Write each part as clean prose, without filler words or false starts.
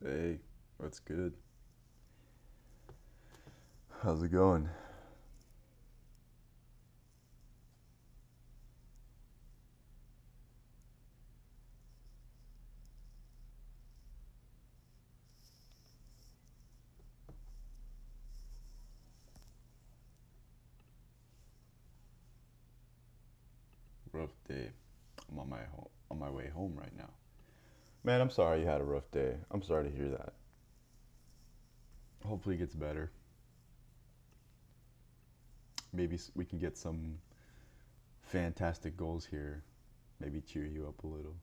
Hey, what's good? How's it going? Rough day. I'm on my way home right now. Man, I'm sorry you had a rough day. I'm sorry to hear that. Hopefully it gets better. Maybe we can get some fantastic goals here. Maybe cheer you up a little.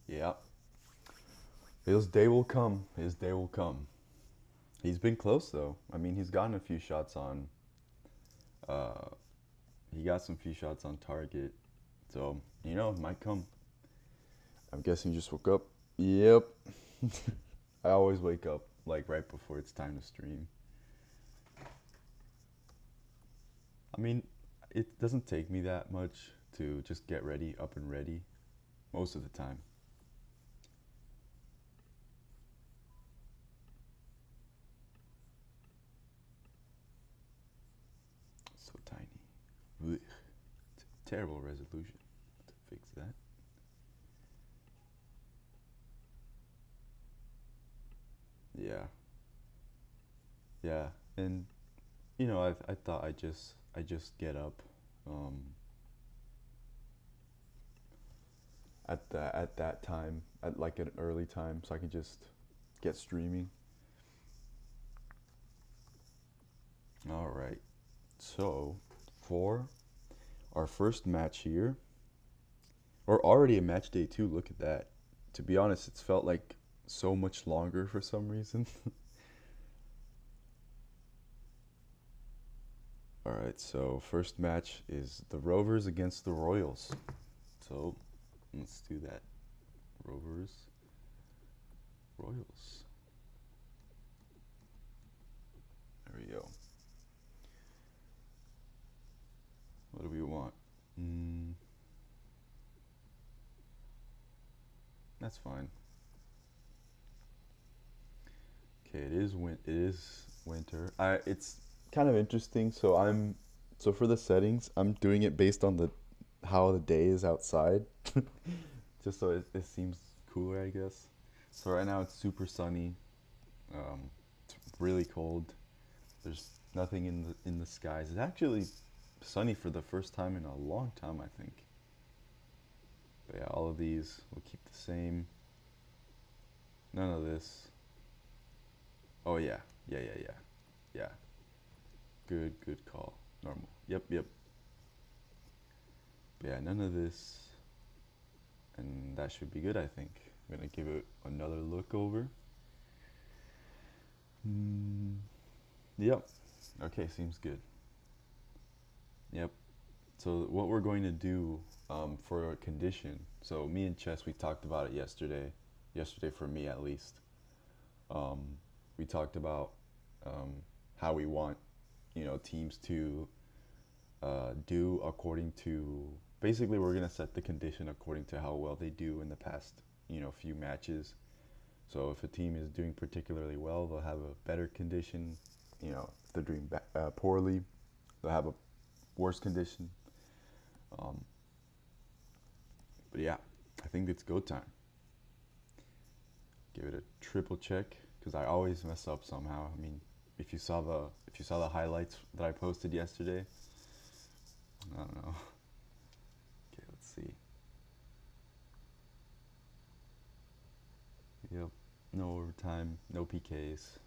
Yeah. His day will come. His day will come. He's been close though. I mean, he's gotten a few shots on. Uh, he got some few shots on target. So it might come. I'm guessing you just woke up. Yep. I always wake up like right before it's time to stream. I mean, it doesn't take me that much to just get ready, up and ready, most of the time. So tiny. Ugh. Terrible resolution. To fix that. Yeah, yeah, and I thought I just get up, um, at that time, at like an early time, so I can just get streaming. All right. So for our first match here, or already a match day too. Look at that. To be honest, it's felt like so much longer for some reason. All right, so first match is the Rovers against the Royals. So let's do that. Rovers, Royals. There we go. What do we want? Mm, that's fine. Okay, it is winter. It's kind of interesting. So for the settings, I'm doing it based on the how the day is outside, just so it seems cooler, I guess. So right now it's super sunny. It's really cold. There's nothing in the skies. It's actually sunny for the first time in a long time, I think. But yeah, all of these will keep the same. None of this. Oh yeah, yeah. Yeah, good call. Normal. Yep. But yeah, none of this, and that should be good. I think. I'm gonna give it another look over. Mm, yep. Okay, seems good. Yep. So what we're going to do for a condition. So me and Chess, we talked about it yesterday. Yesterday for me at least. Um, we talked about um, how we want teams to do according to. Basically, we're gonna set the condition according to how well they do in the past few matches. So if a team is doing particularly well, they'll have a better condition. If they're doing poorly, they'll have a worse condition. Um, but yeah, I think it's go time. Give it a triple check because I always mess up somehow. I mean, if you saw the highlights that I posted yesterday, I don't know. Okay, let's see. Yep, no overtime, no PKs,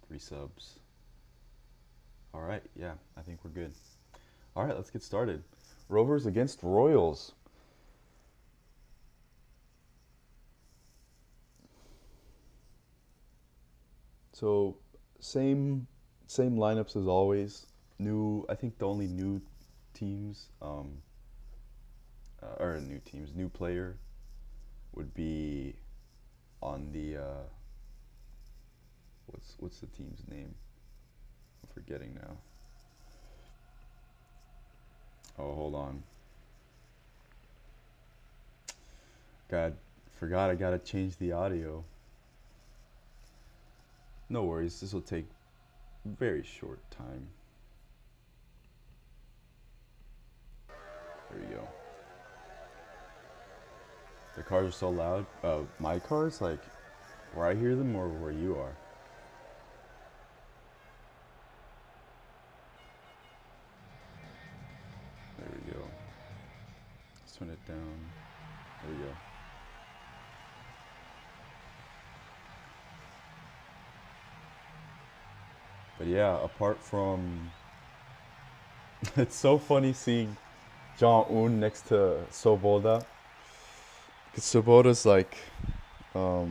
3 subs. All right, yeah, I think we're good. All right, let's get started. Rovers against Royals. So same same lineups as always. I think the only new teams, or new teams, new player would be. on the what's the team's name? I'm forgetting now. Oh, hold on. God, forgot I gotta change the audio. No worries, this will take very short time. There we go. The cars are so loud. My cars, like where I hear them or where you are? There we go. Let's turn it down. There we go. But yeah, apart from it's so funny seeing Jong-un next to Soboda. Because Soboda's like I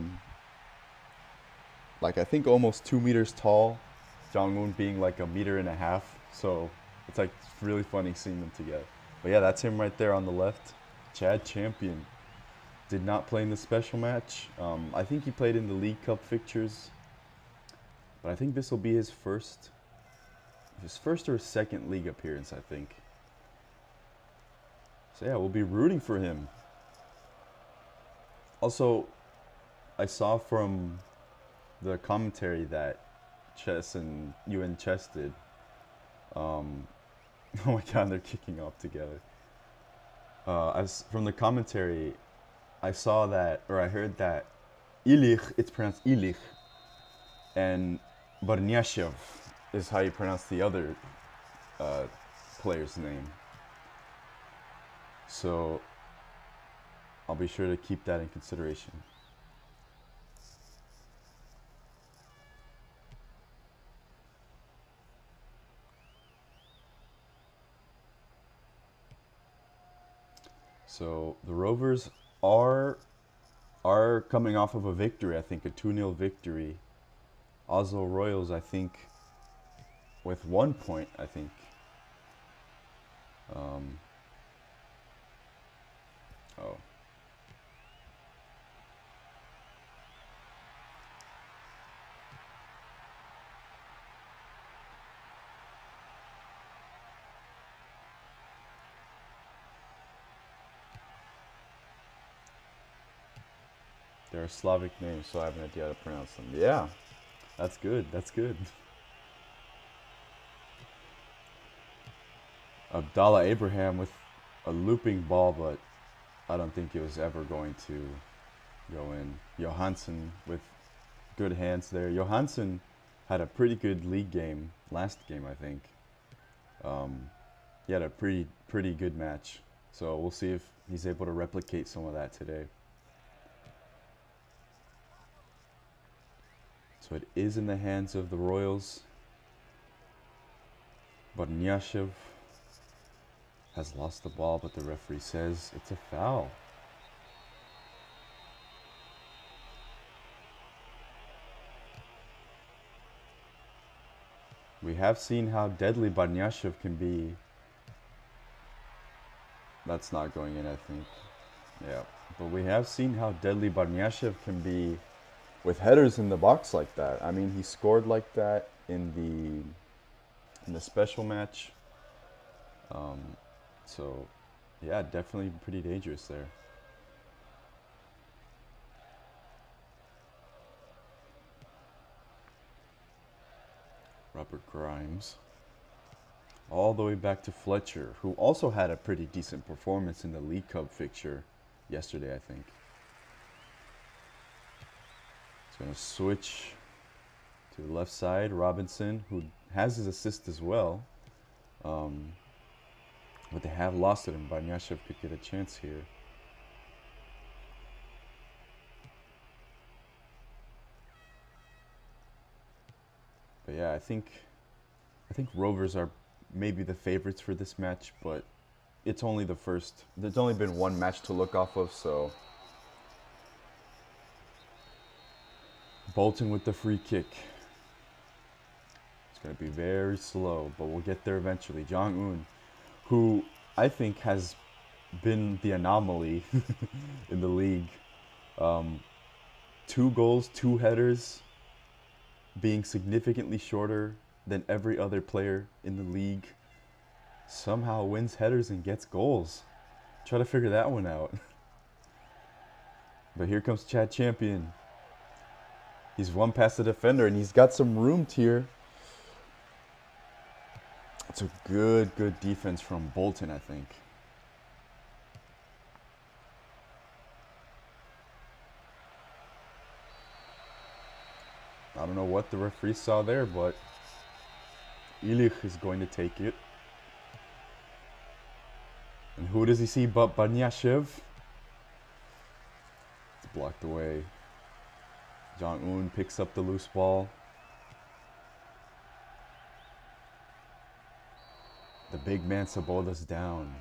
think almost 2 meters tall. Jong-un being like a meter and a half. So it's like really funny seeing them together. But yeah, that's him right there on the left. Chad Champion. Did not play in the special match. I think he played in the League Cup fixtures. But I think this will be his first or second league appearance, I think. So yeah, we'll be rooting for him. Also, I saw from the commentary that Chess and you and Chess did. Oh my god, they're kicking off together. From the commentary, I saw that, or I heard that Illich, it's pronounced Illich, and Barnyashev is how you pronounce the other player's name. So I'll be sure to keep that in consideration. So the Rovers are coming off of a victory, I think, a 2-0 victory. Oslo Royals, I think, with 1 point, I think. Oh. They're Slavic names, so I have no idea how to pronounce them. Yeah, that's good. That's good. Abdallah Abraham with a looping ball, but I don't think it was ever going to go in. Johansson with good hands there. Johansson had a pretty good league game last game, I think. He had a pretty good match. So we'll see if he's able to replicate some of that today. So it is in the hands of the Royals. But Nyashev has lost the ball, but the referee says it's a foul. We have seen how deadly Barnyashev can be. That's not going in, I think. Yeah, but we have seen how deadly Barnyashev can be with headers in the box like that. I mean, he scored like that in the special match. So, yeah, definitely pretty dangerous there. Robert Grimes. All the way back to Fletcher, who also had a pretty decent performance in the League Cup fixture yesterday, I think. He's going to switch to the left side. Robinson, who has his assist as well. But they have lost it, and Barnyashev could get a chance here. But yeah, I think Rovers are maybe the favorites for this match, but it's only the first. There's only been one match to look off of, so Bolton with the free kick. It's going to be very slow, but we'll get there eventually. Jong-un, who I think has been the anomaly in the league. 2 goals, 2 headers, being significantly shorter than every other player in the league, somehow wins headers and gets goals. Try to figure that one out. But here comes Chad Champion. He's one past the defender, and he's got some room here. It's a good defense from Bolton, I think. I don't know what the referee saw there, but Illich is going to take it. And who does he see but Banyashev? It's blocked away. Jong-un picks up the loose ball. The big man Saboda's down.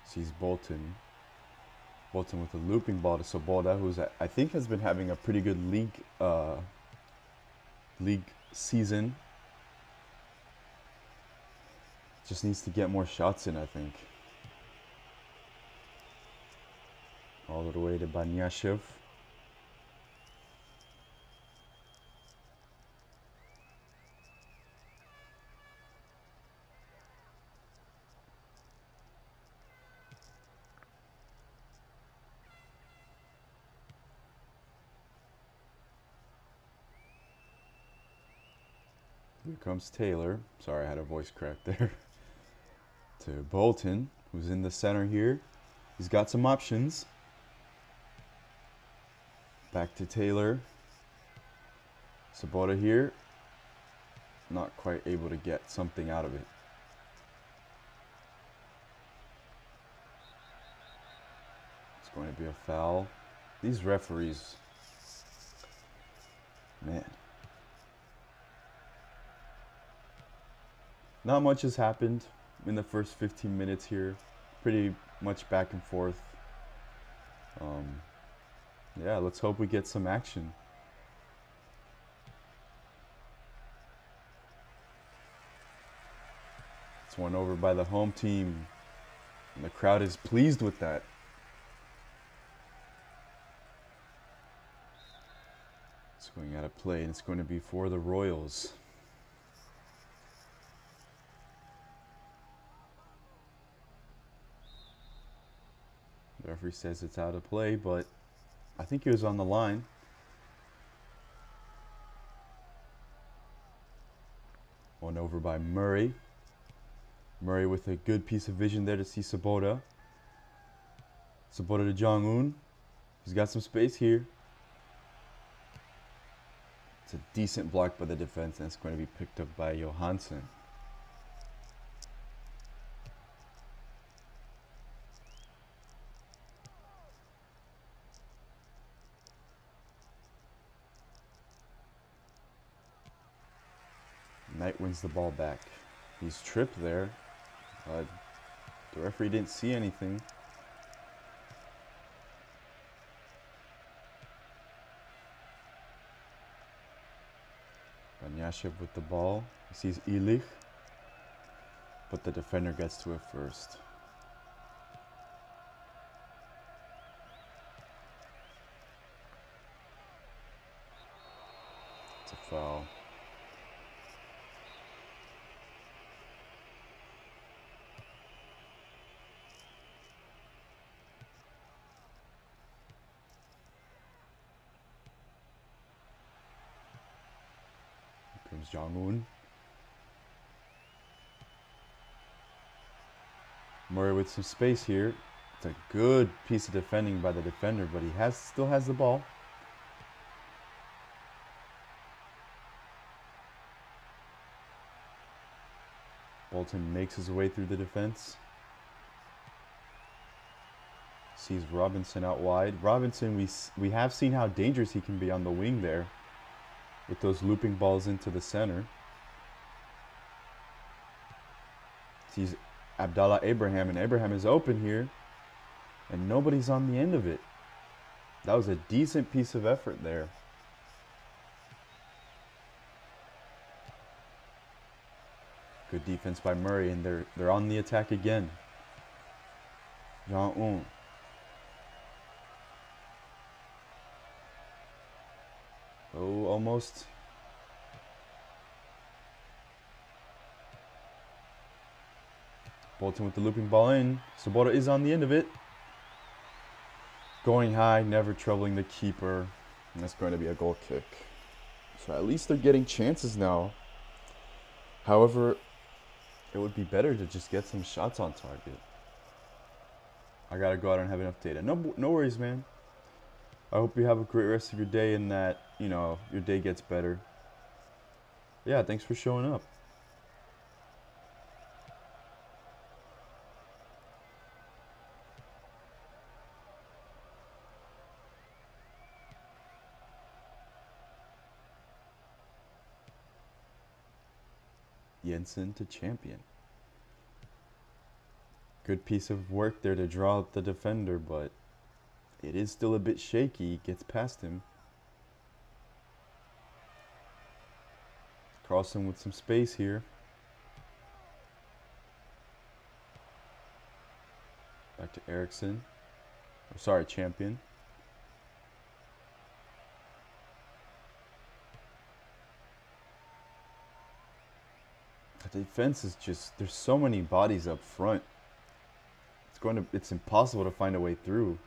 Sees Bolton. Bolton with a looping ball to Saboda, who's I think has been having a pretty good league season. Just needs to get more shots in, I think. All the way to Banyashev. Here comes Taylor. Sorry, I had a voice crack there. To Bolton, who's in the center here. He's got some options. Back to Taylor. Saboda here. Not quite able to get something out of it. It's going to be a foul. These referees, man. Not much has happened in the first 15 minutes here. Pretty much back and forth. Yeah, let's hope we get some action. It's won over by the home team. And the crowd is pleased with that. It's going out of play, and it's going to be for the Royals. The referee says it's out of play, but I think he was on the line. Won over by Murray. Murray with a good piece of vision there to see Saboda. Saboda to Jong-un. He's got some space here. It's a decent block by the defense, and it's going to be picked up by Johansson. Knight wins the ball back. He's tripped there. The referee didn't see anything. Banyashev with the ball. He sees Illich, but the defender gets to it first. It's a foul. Comes Jong-un. Murray with some space here. It's a good piece of defending by the defender, but he still has the ball. Bolton makes his way through the defense. Sees Robinson out wide. Robinson, we have seen how dangerous he can be on the wing there, with those looping balls into the center. Sees Abdallah Abraham, and Abraham is open here, and nobody's on the end of it. That was a decent piece of effort there. Good defense by Murray, and they're on the attack again. Jean-Un. Oh, almost. Bolton with the looping ball in. Sabota is on the end of it. Going high, never troubling the keeper. And that's going to be a goal kick. So at least they're getting chances now. However, it would be better to just get some shots on target. I gotta go out and have enough data. No worries, man. I hope you have a great rest of your day and that, you know, your day gets better. Yeah, thanks for showing up. Jensen to champion. Good piece of work there to draw out the defender, but it is still a bit shaky. Gets past him. Carlson with some space here. Back to Eriksson. Oh, sorry, champion. The defense is just, there's so many bodies up front. It's impossible to find a way through.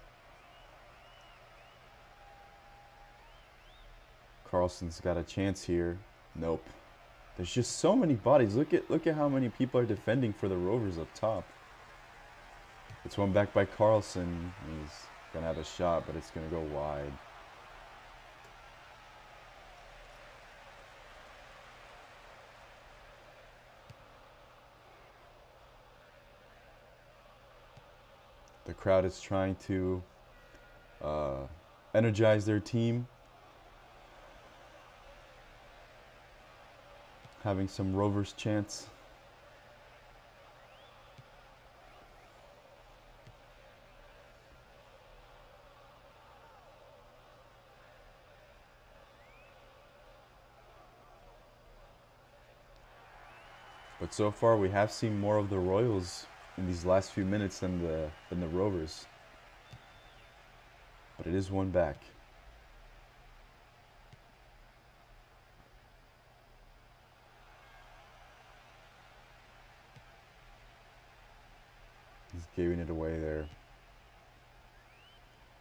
Carlson's got a chance here. Nope. There's just so many bodies. Look at how many people are defending for the Rovers up top. It's one back by Carlson. He's gonna have a shot, but it's gonna go wide. The crowd is trying to energize their team. Having some Rovers chants. But so far we have seen more of the Royals in these last few minutes than the Rovers. But it is one back. He's giving it away there.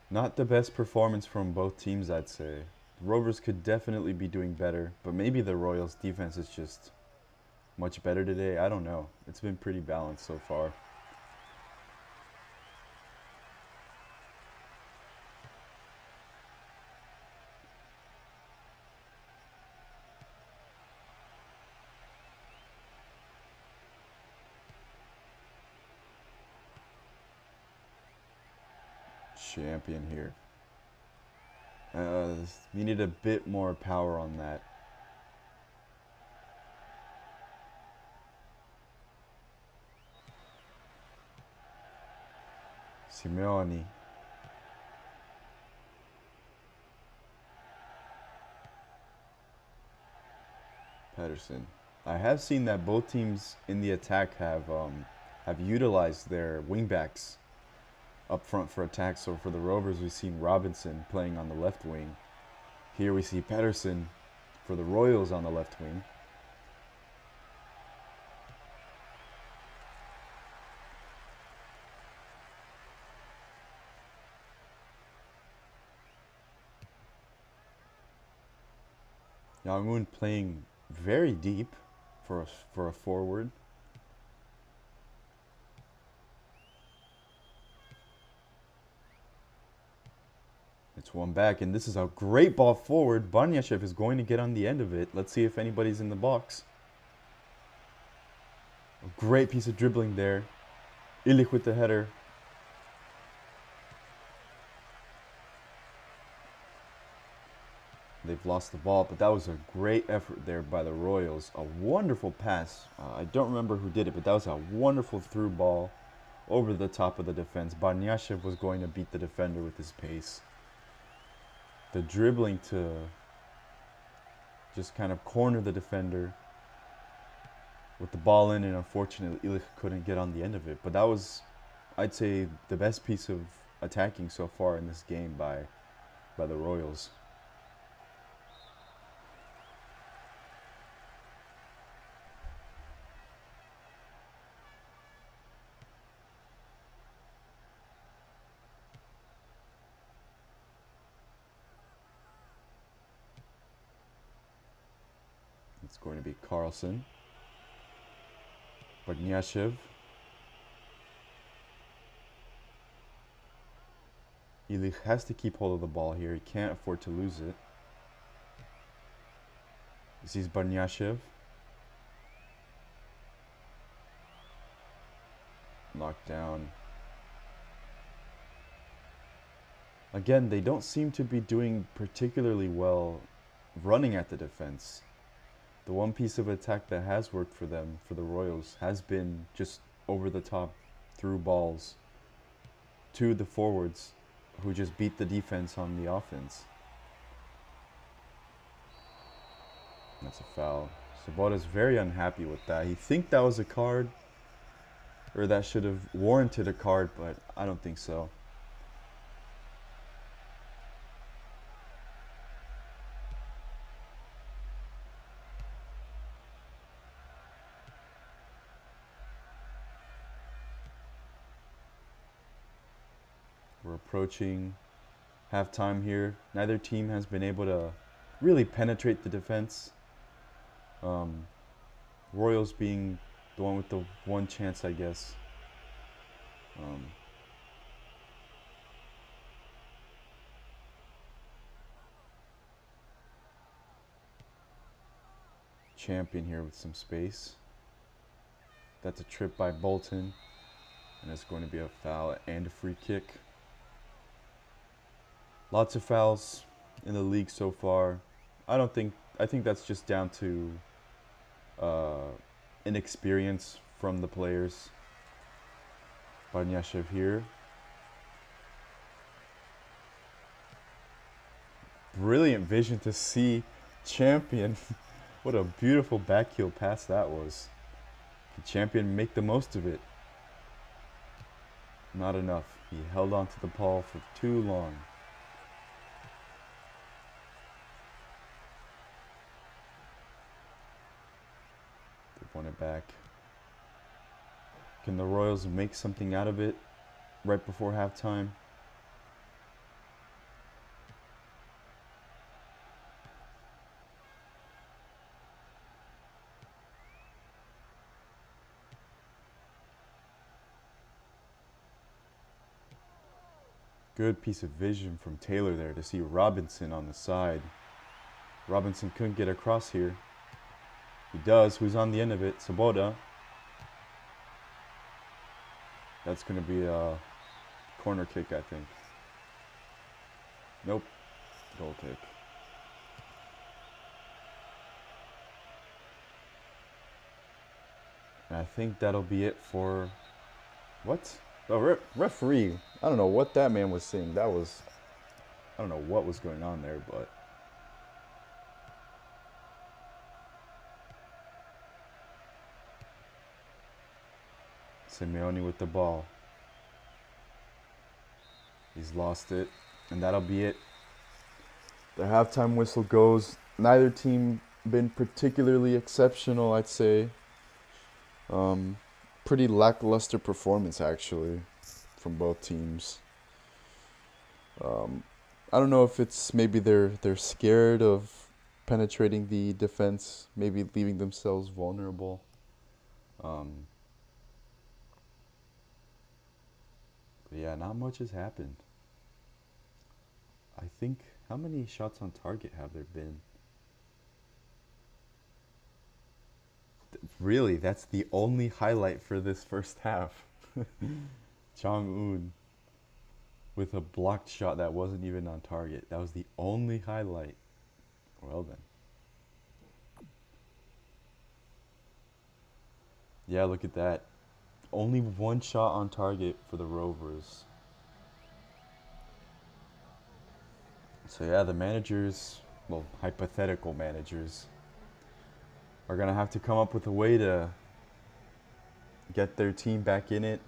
Not the best performance from both teams, I'd say. The Rovers could definitely be doing better, but maybe the Royals' defense is just much better today. I don't know. It's been pretty balanced so far. Champion here. You need a bit more power on that. Simeone. Pedersen. I have seen that both teams in the attack have utilized their wingbacks up front for attack. So for the Rovers, we've seen Robinson playing on the left wing. Here we see Pedersen for the Royals on the left wing. Yang-un playing very deep for a forward. It's one back, and this is a great ball forward. Barnyashev is going to get on the end of it. Let's see if anybody's in the box. A great piece of dribbling there. Illich with the header. They've lost the ball, but that was a great effort there by the Royals. A wonderful pass. I don't remember who did it, but that was a wonderful through ball over the top of the defense. Barnyashev was going to beat the defender with his pace. The dribbling to just kind of corner the defender. with the ball in, and unfortunately Illich couldn't get on the end of it. But that was, I'd say, the best piece of attacking so far in this game by the Royals. It's going to be Carlson. Barnyashev. Illich has to keep hold of the ball here. He can't afford to lose it. This is Barnyashev. Knocked down. Again, they don't seem to be doing particularly well running at the defense. The one piece of attack that has worked for them, for the Royals, has been just over the top through balls to the forwards who just beat the defense on the offense. That's a foul. Sabota's very unhappy with that. He think that was a card, or that should have warranted a card, but I don't think so. We're approaching halftime here. Neither team has been able to really penetrate the defense. Royals being the one with the one chance, I guess. Champion here with some space. That's a trip by Bolton, and it's going to be a foul and a free kick. Lots of fouls in the league so far. I think that's just down to inexperience from the players. Barnyashev here. Brilliant vision to see Champion. What a beautiful backheel pass that was. Can Champion make the most of it? Not enough. He held on to the ball for too long. They've won it back. Can the Royals make something out of it right before halftime? Good piece of vision from Taylor there to see Robinson on the side. Robinson couldn't get across here. He does. Who's on the end of it? Sabota. That's going to be a corner kick, I think. Nope. Goal kick. And I think that'll be it for... What? The referee. I don't know what that man was saying. That was... I don't know what was going on there, but... Simeone with the ball. He's lost it, and that'll be it. The halftime whistle goes. Neither team been particularly exceptional, I'd say. Pretty lackluster performance, actually, from both teams. I don't know if it's maybe they're scared of penetrating the defense, maybe leaving themselves vulnerable. But yeah, not much has happened. I think, how many shots on target have there been? Really, that's the only highlight for this first half. Jong-un with a blocked shot that wasn't even on target. That was the only highlight. Well then. Yeah, look at that. Only one shot on target for the Rovers. So yeah, the managers, well, hypothetical managers, are going to have to come up with a way to get their team back in it.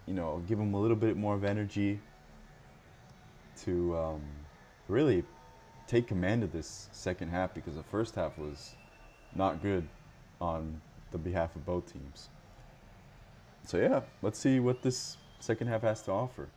You know, give them a little bit more of energy to really take command of this second half, because the first half was not good on the behalf of both teams. So yeah, let's see what this second half has to offer.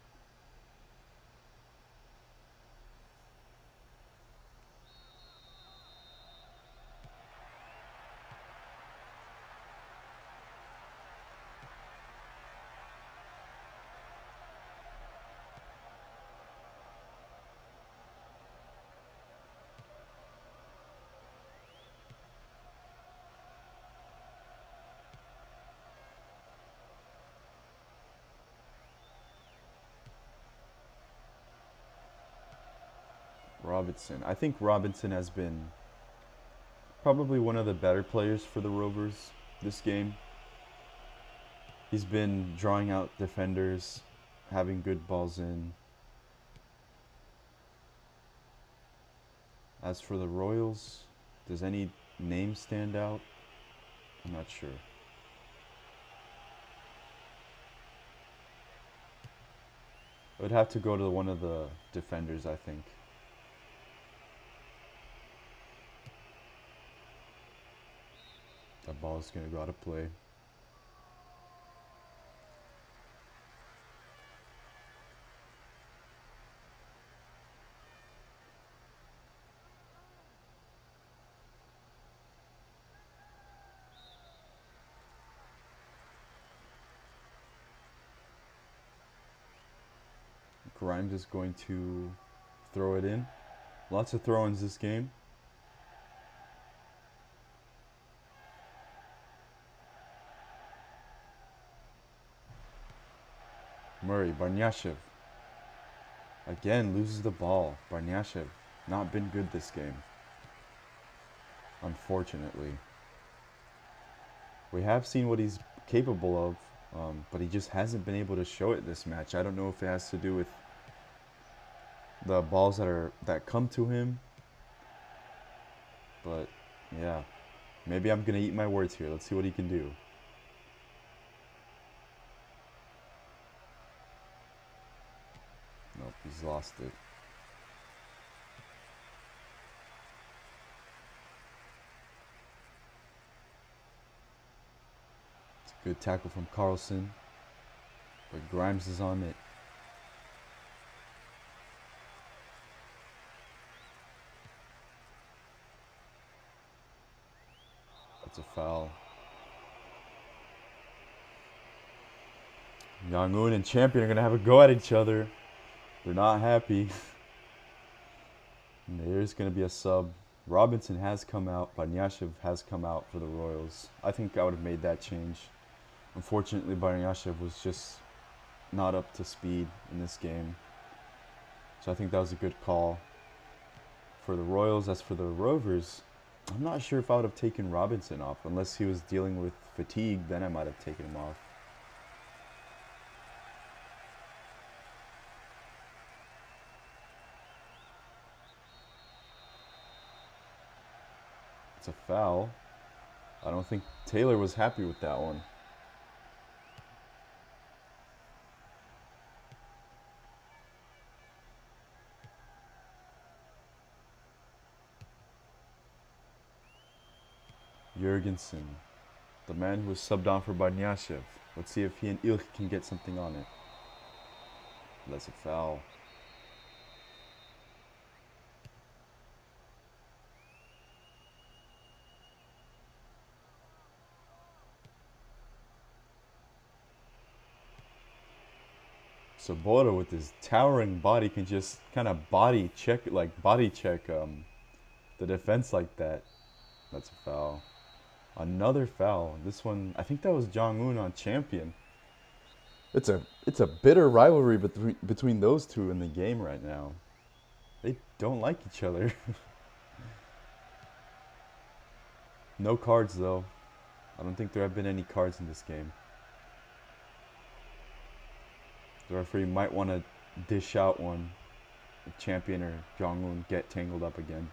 Robinson. I think Robinson has been probably one of the better players for the Rovers this game. He's been drawing out defenders, having good balls in. As for the Royals, does any name stand out? I'm not sure. I would have to go to one of the defenders, I think. That ball is going to go out of play. Grimes is going to throw it in. Lots of throw-ins this game. Murray, Barnyashev. Again, loses the ball. Barnyashev, not been good this game. Unfortunately. We have seen what he's capable of, but he just hasn't been able to show it this match. I don't know if it has to do with the balls that come to him. But, yeah. Maybe I'm going to eat my words here. Let's see what he can do. Nope, he's lost it. It's a good tackle from Carlson. But Grimes is on it. That's a foul. Yang-un and Champion are going to have a go at each other. They're not happy. And there's going to be a sub. Robinson has come out. Barnyashev has come out for the Royals. I think I would have made that change. Unfortunately, Barnyashev was just not up to speed in this game. So I think that was a good call for the Royals. As for the Rovers, I'm not sure if I would have taken Robinson off. Unless he was dealing with fatigue, then I might have taken him off. It's a foul. I don't think Taylor was happy with that one. Jurgensen, the man who was subbed on for Barnyashev. Let's see if he and Ilk can get something on it. That's a foul. Sabota with his towering body can just kind of body check the defense like that. That's a foul. Another foul. This one, I think that was Jong-un on Champion. It's a bitter rivalry between those two in the game right now. They don't like each other. No cards though. I don't think there have been any cards in this game. The referee might want to dish out one if Champion or Jong-un get tangled up again.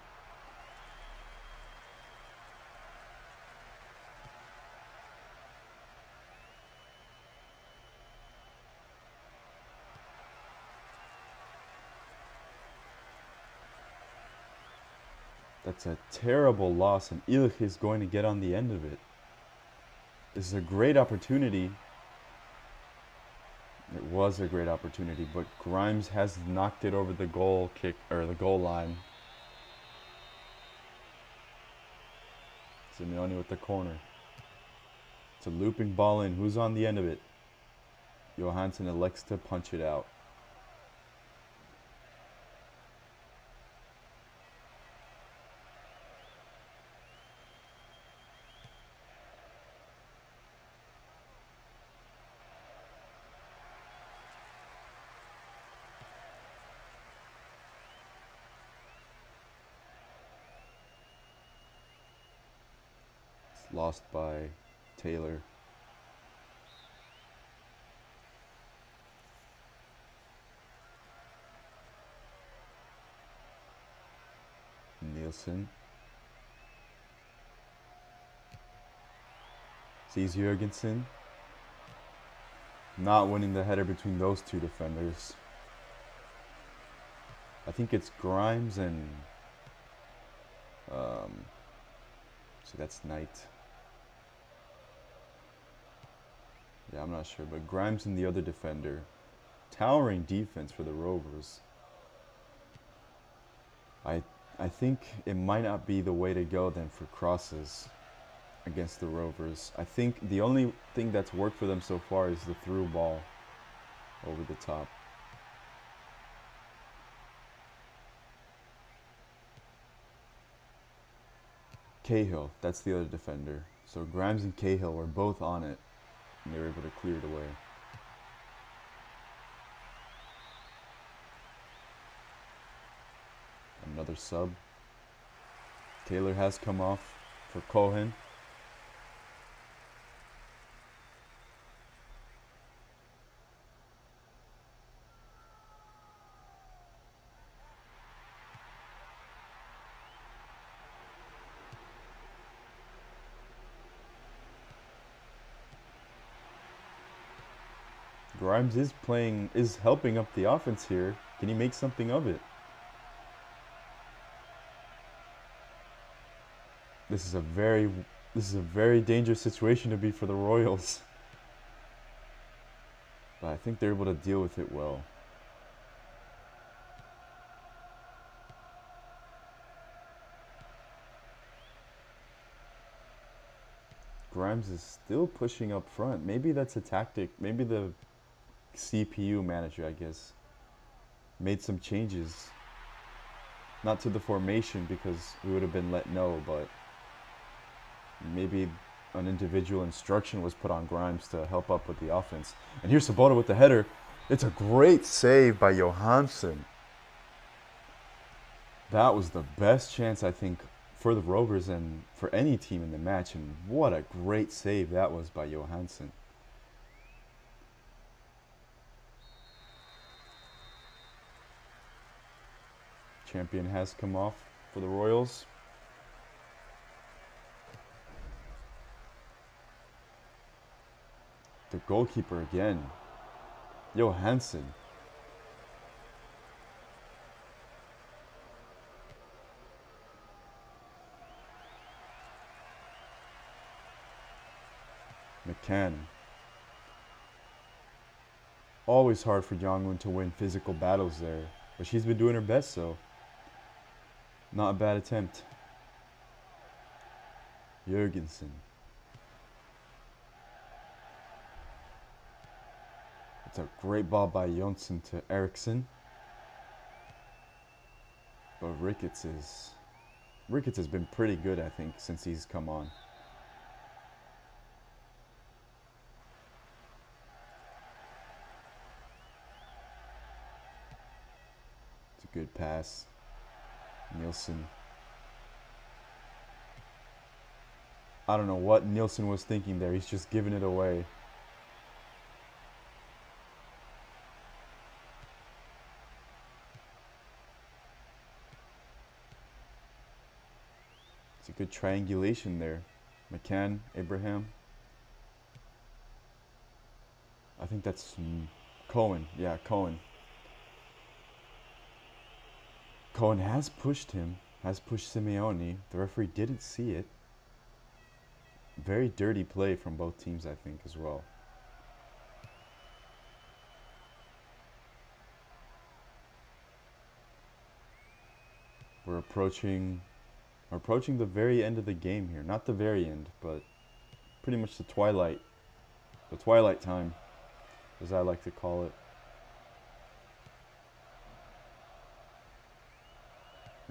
That's a terrible loss, and Illich is going to get on the end of it. This is a great opportunity. It was a great opportunity, but Grimes has knocked it over the goal kick or the goal line. Simeone with the corner. It's a looping ball in. Who's on the end of it? Johansson elects to punch it out. It's lost by Taylor. Nielsen. Sees Jurgensen. Not winning the header between those two defenders. I think it's Grimes and so that's Knight. Yeah, I'm not sure, but Grimes and the other defender. Towering defense for the Rovers. I think it might not be the way to go then for crosses against the Rovers. I think the only thing that's worked for them so far is the through ball over the top. Cahill, that's the other defender. So Grimes and Cahill were both on it, and they were able to clear it away. Another sub. Taylor has come off for Cohen. Grimes is helping up the offense here. Can he make something of it? This is a very dangerous situation to be for the Royals. But I think they're able to deal with it well. Grimes is still pushing up front. Maybe that's a tactic. Maybe the CPU manager, I guess, made some changes. Not to the formation because we would have been let know, but maybe an individual instruction was put on Grimes to help up with the offense. And here's Sabota with the header. It's a great save by Johansson. That was the best chance, I think, for the Rovers and for any team in the match. And what a great save that was by Johansson. Champion has come off for the Royals. The goalkeeper again. Johansson. McCann. Always hard for Jongwon to win physical battles there, but she's been doing her best, so not a bad attempt. Jurgensen. It's a great ball by Jonsson to Eriksson. But Ricketts has been pretty good, I think, since he's come on. It's a good pass. Nielsen. I don't know what Nielsen was thinking there. He's just giving it away. It's a good triangulation there. McCann, Abraham. I think that's Cohen. Yeah, Cohen. Cohen has pushed him. has pushed Simeone. The referee didn't see it. Very dirty play from both teams, I think, as well. We're approaching the very end of the game here. Not the very end, but pretty much the twilight time, as I like to call it.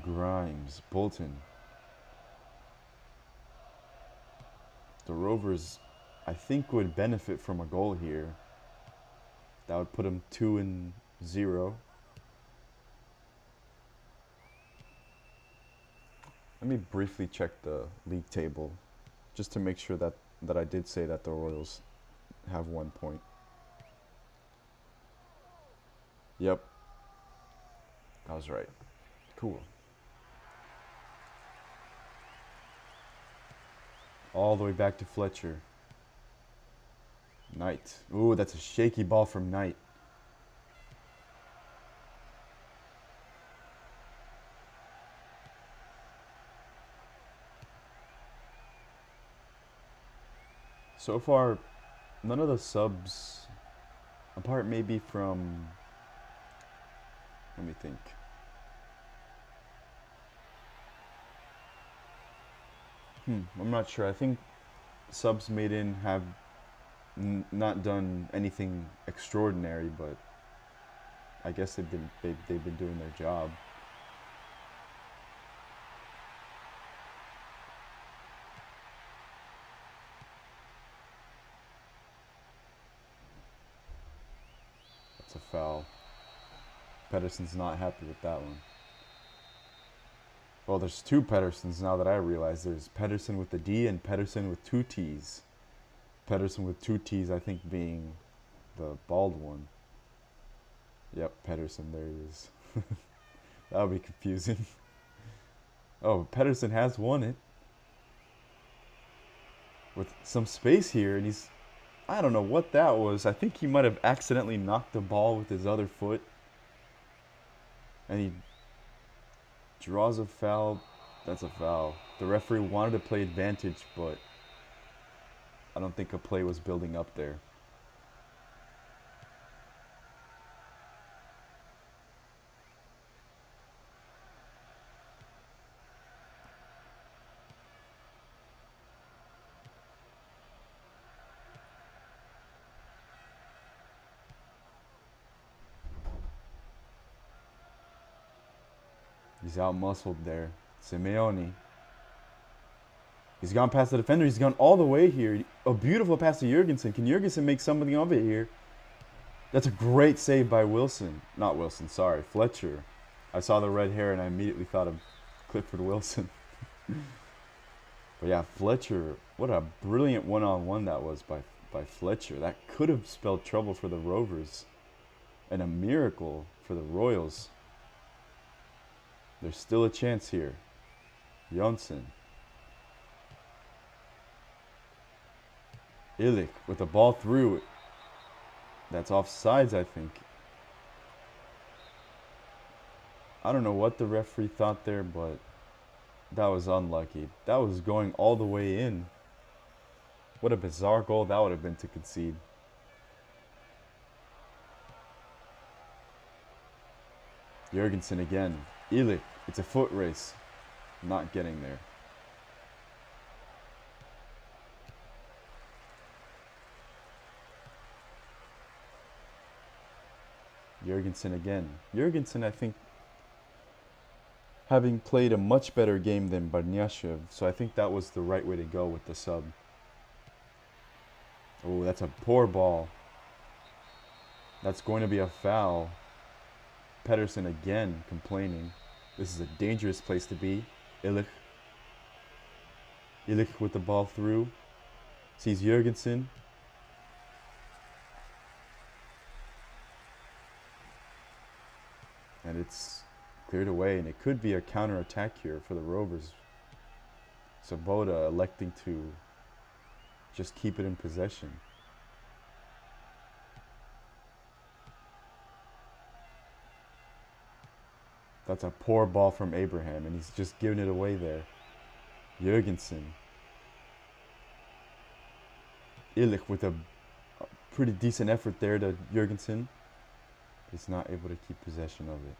Grimes, Bolton. The Rovers, I think, would benefit from a goal here. That would put them 2-0. Let me briefly check the league table, just to make sure that I did say that the Royals have 1 point. Yep. I was right. Cool. All the way back to Fletcher. Knight. Ooh, that's a shaky ball from Knight. So far, none of the subs, apart maybe from, let me think. I'm not sure. I think subs made in have not done anything extraordinary, but I guess they've been doing their job. That's a foul. Pedersen's not happy with that one. Well, there's two Pedersens now that I realize. There's Pedersen with the D and Pedersen with 2 T's. Pedersen with 2 T's, I think, being the bald one. Yep, Pedersen, there he is. That would be confusing. Oh, Pedersen has won it. With some space here, and he's... I don't know what that was. I think he might have accidentally knocked the ball with his other foot. And he draws a foul. That's a foul. The referee wanted to play advantage, but I don't think a play was building up there. He's out-muscled there. Simeone. He's gone past the defender. He's gone all the way here. A beautiful pass to Jurgensen. Can Jurgensen make something of it here? That's a great save by Wilson. Not Wilson, sorry. Fletcher. I saw the red hair and I immediately thought of Clifford Wilson. But yeah, Fletcher. What a brilliant one-on-one that was by Fletcher. That could have spelled trouble for the Rovers. And a miracle for the Royals. There's still a chance here. Jonsson. Illich with the ball through. That's offsides, I think. I don't know what the referee thought there, but that was unlucky. That was going all the way in. What a bizarre goal that would have been to concede. Jurgensen again. Illich. It's a foot race. Not getting there. Jurgensen again. Jurgensen, I think, having played a much better game than Barniashev, so I think that was the right way to go with the sub. Oh, that's a poor ball. That's going to be a foul. Pedersen again complaining. This is a dangerous place to be. Illich. Illich with the ball through. Sees Jurgensen. And it's cleared away, and it could be a counter-attack here for the Rovers. Sabota electing to just keep it in possession. That's a poor ball from Abraham, and he's just giving it away there. Jurgensen. Illich with a pretty decent effort there to Jurgensen. He's not able to keep possession of it.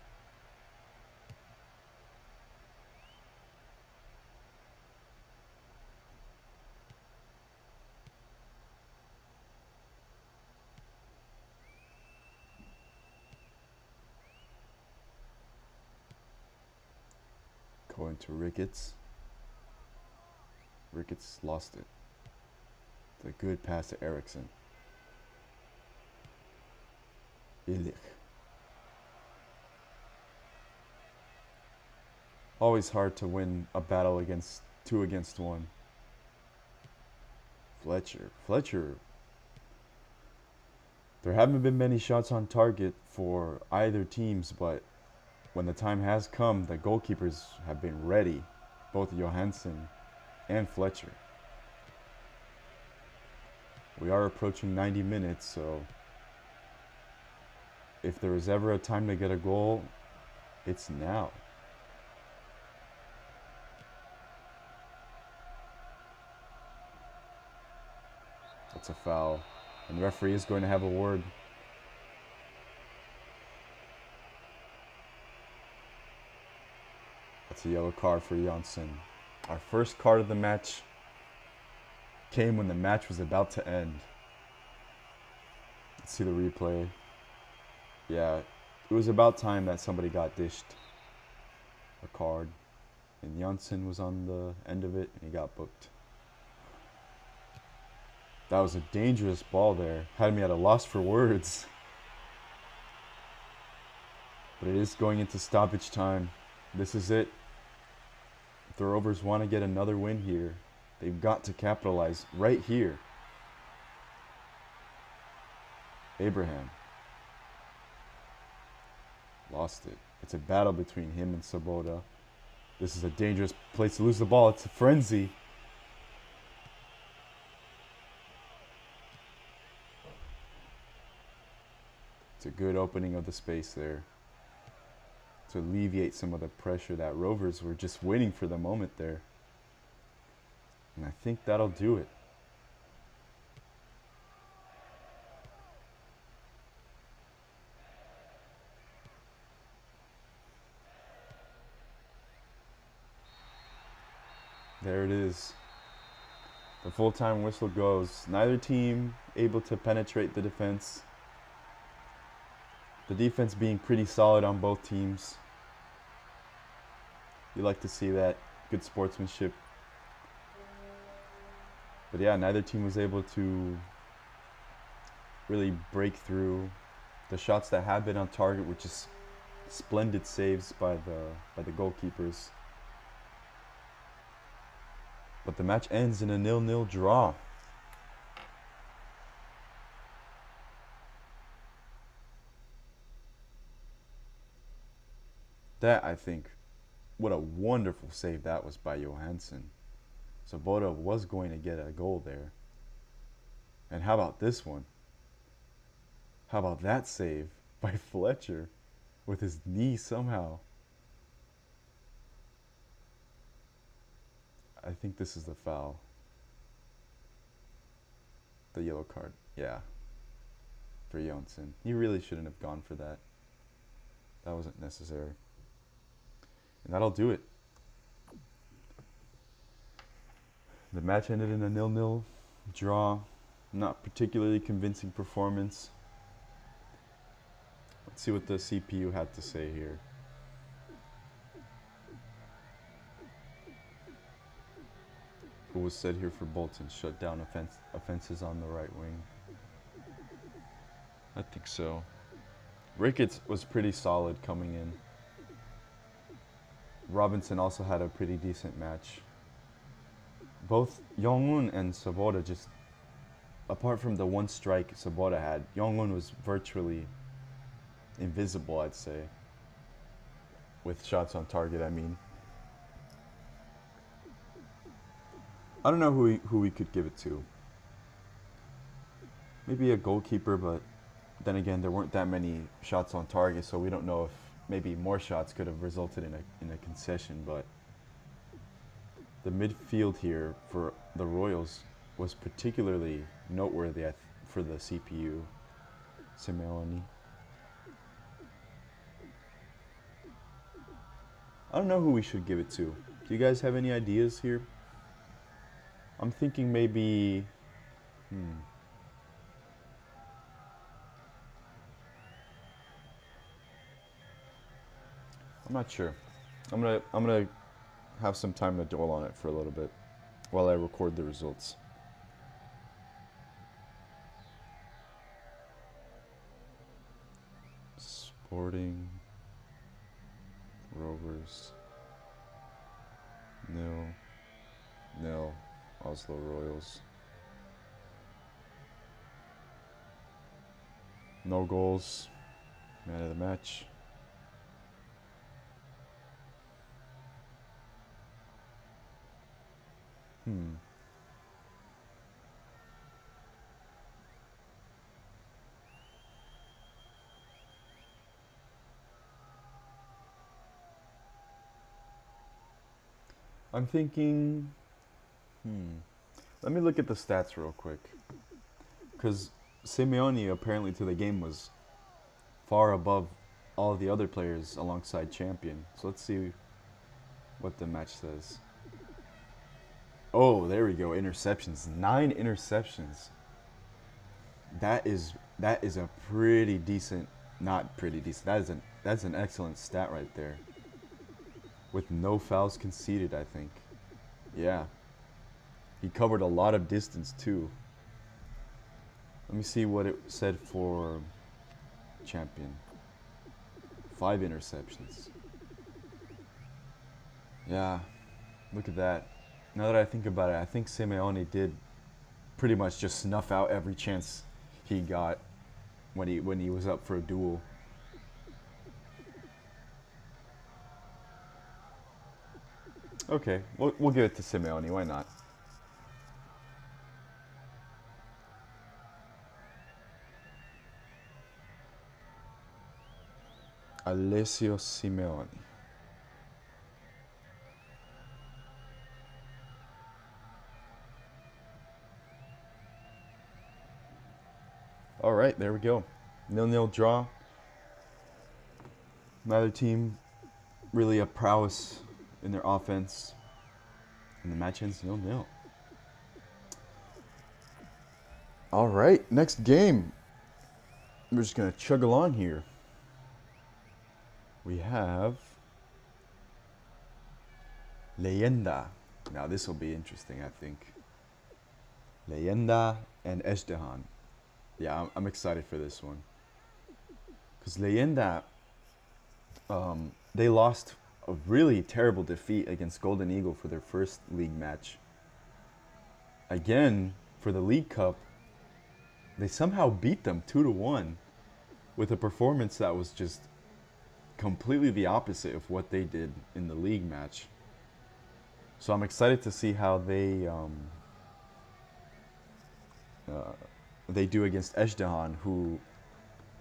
Going to Ricketts. Ricketts lost it. It's a good pass to Eriksson. Illich. Always hard to win a battle against 2 against 1. Fletcher. There haven't been many shots on target for either teams, but when the time has come, the goalkeepers have been ready. Both Johansson and Fletcher. We are approaching 90 minutes, so if there is ever a time to get a goal, it's now. That's a foul, and the referee is going to have a word. That's a yellow card for Janssen. Our first card of the match came when the match was about to end. Let's see the replay. Yeah, it was about time that somebody got dished a card. And Janssen was on the end of it, and he got booked. That was a dangerous ball there. Had me at a loss for words. But it is going into stoppage time. This is it. If the Rovers want to get another win here, they've got to capitalize right here. Abraham. Lost it. It's a battle between him and Svoboda. This is a dangerous place to lose the ball. It's a frenzy. It's a good opening of the space there to alleviate some of the pressure that Rovers were just waiting for the moment there. And I think that'll do it. There it is. The full-time whistle goes. Neither team able to penetrate the defense. The defense being pretty solid on both teams. You like to see that. Good sportsmanship. But yeah, neither team was able to really break through. The shots that have been on target were just splendid saves by the goalkeepers. But the match ends in a 0-0 draw. That, I think, what a wonderful save that was by Johansson. Svoboda was going to get a goal there. And how about this one? How about that save by Fletcher with his knee somehow? I think this is the foul. The yellow card, yeah. For Johansson. He really shouldn't have gone for that. That wasn't necessary. And that'll do it. The match ended in a 0-0 draw. Not particularly convincing performance. Let's see what the CPU had to say here. What was said here for Bolton? Shut down offenses on the right wing. I think so. Ricketts was pretty solid coming in. Robinson also had a pretty decent match. Both Jong-un and Svoboda just, apart from the one strike Svoboda had, Jong-un was virtually invisible, I'd say. With shots on target, I mean. I don't know who we could give it to. Maybe a goalkeeper, but then again, there weren't that many shots on target, so we don't know if maybe more shots could have resulted in a concession, but the midfield here for the Royals was particularly noteworthy for the CPU. Simeone. I don't know who we should give it to. Do you guys have any ideas here? I'm thinking maybe. I'm not sure. I'm gonna have some time to dwell on it for a little bit while I record the results. Sporting Rovers 0-0 Oslo Royals. No goals. Man of the match. I'm thinking. Let me look at the stats real quick. Because Simeone apparently to the game was far above all the other players alongside Champion. So let's see what the match says. Oh, there we go. Interceptions. 9 interceptions. That is a pretty decent, not pretty decent. That's an excellent stat right there. With no fouls conceded, I think. Yeah. He covered a lot of distance too. Let me see what it said for Champion. 5 interceptions. Yeah. Look at that. Now that I think about it, I think Simeone did pretty much just snuff out every chance he got when he was up for a duel. Okay, we'll give it to Simeone. Why not? Alessio Simeone. All right, there we go. 0-0 draw. Neither team really a prowess in their offense. And the match ends 0-0. All right, next game. We're just going to chug along here. We have Leyenda. Now this will be interesting, I think. Leyenda and Ezhdehan. Yeah, I'm excited for this one. Because Leyenda, they lost a really terrible defeat against Golden Eagle for their first league match. Again, for the League Cup, they somehow beat them 2-1 with a performance that was just completely the opposite of what they did in the league match. So I'm excited to see how they do against Ezhdehan, who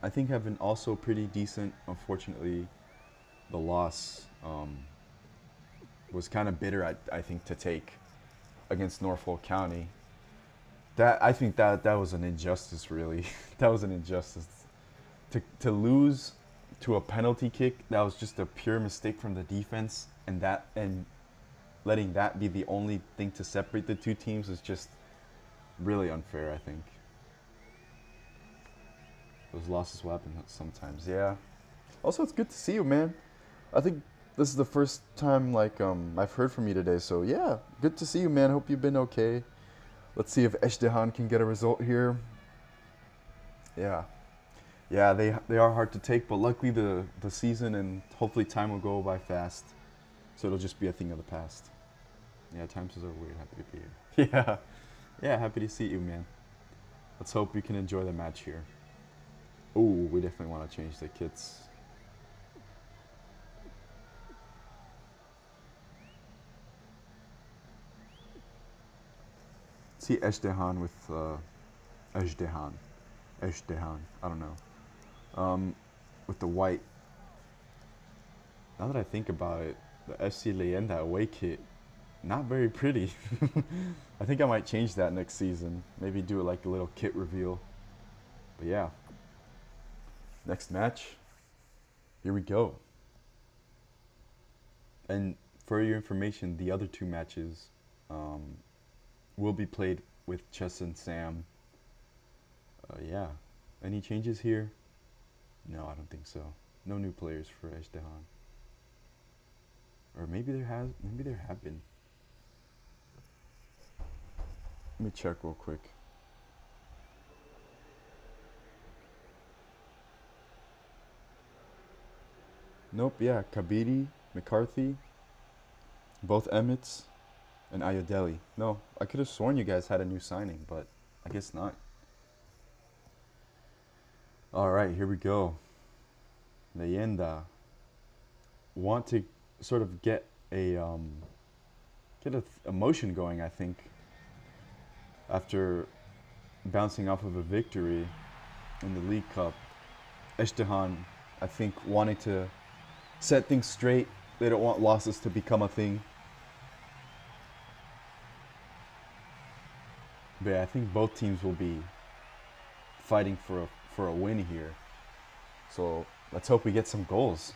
I think have been also pretty decent. Unfortunately, the loss was kind of bitter, I think, to take against Norfolk County. I think that was an injustice, really. That was an injustice. To lose to a penalty kick, that was just a pure mistake from the defense, and letting that be the only thing to separate the two teams is just really unfair, I think. Those losses will happen sometimes, yeah. Also, it's good to see you, man. I think this is the first time I've heard from you today, so yeah, good to see you, man. Hope you've been okay. Let's see if Ezhdehan can get a result here. Yeah. Yeah, they are hard to take, but luckily the season and hopefully time will go by fast. So it'll just be a thing of the past. Yeah, times are weird. Happy to be here. Yeah. Yeah, happy to see you, man. Let's hope we can enjoy the match here. Ooh, we definitely want to change the kits. See Ezhdehan with Ezhdehan. I don't know. With the white Now that I think about it, the FC Leyenda away kit, not very pretty. I think I might change that next season. Maybe do it like a little kit reveal. But yeah, next match, here we go. And for your information, the other two matches um, will be played with Chess and Sam. Yeah. Any changes here? No, I don't think so. No new players for Ezhdehan. Or maybe there have been. Let me check real quick. Nope, yeah, Kabiri, McCarthy, both Emmets, and Ayodele. No, I could have sworn you guys had a new signing, but I guess not. All right, here we go. Leyenda want to sort of get a emotion going. I think after bouncing off of a victory in the League Cup, Ezhdehan, I think, wanting to set things straight. They don't want losses to become a thing. But yeah, I think both teams will be fighting for a win here. So let's hope we get some goals.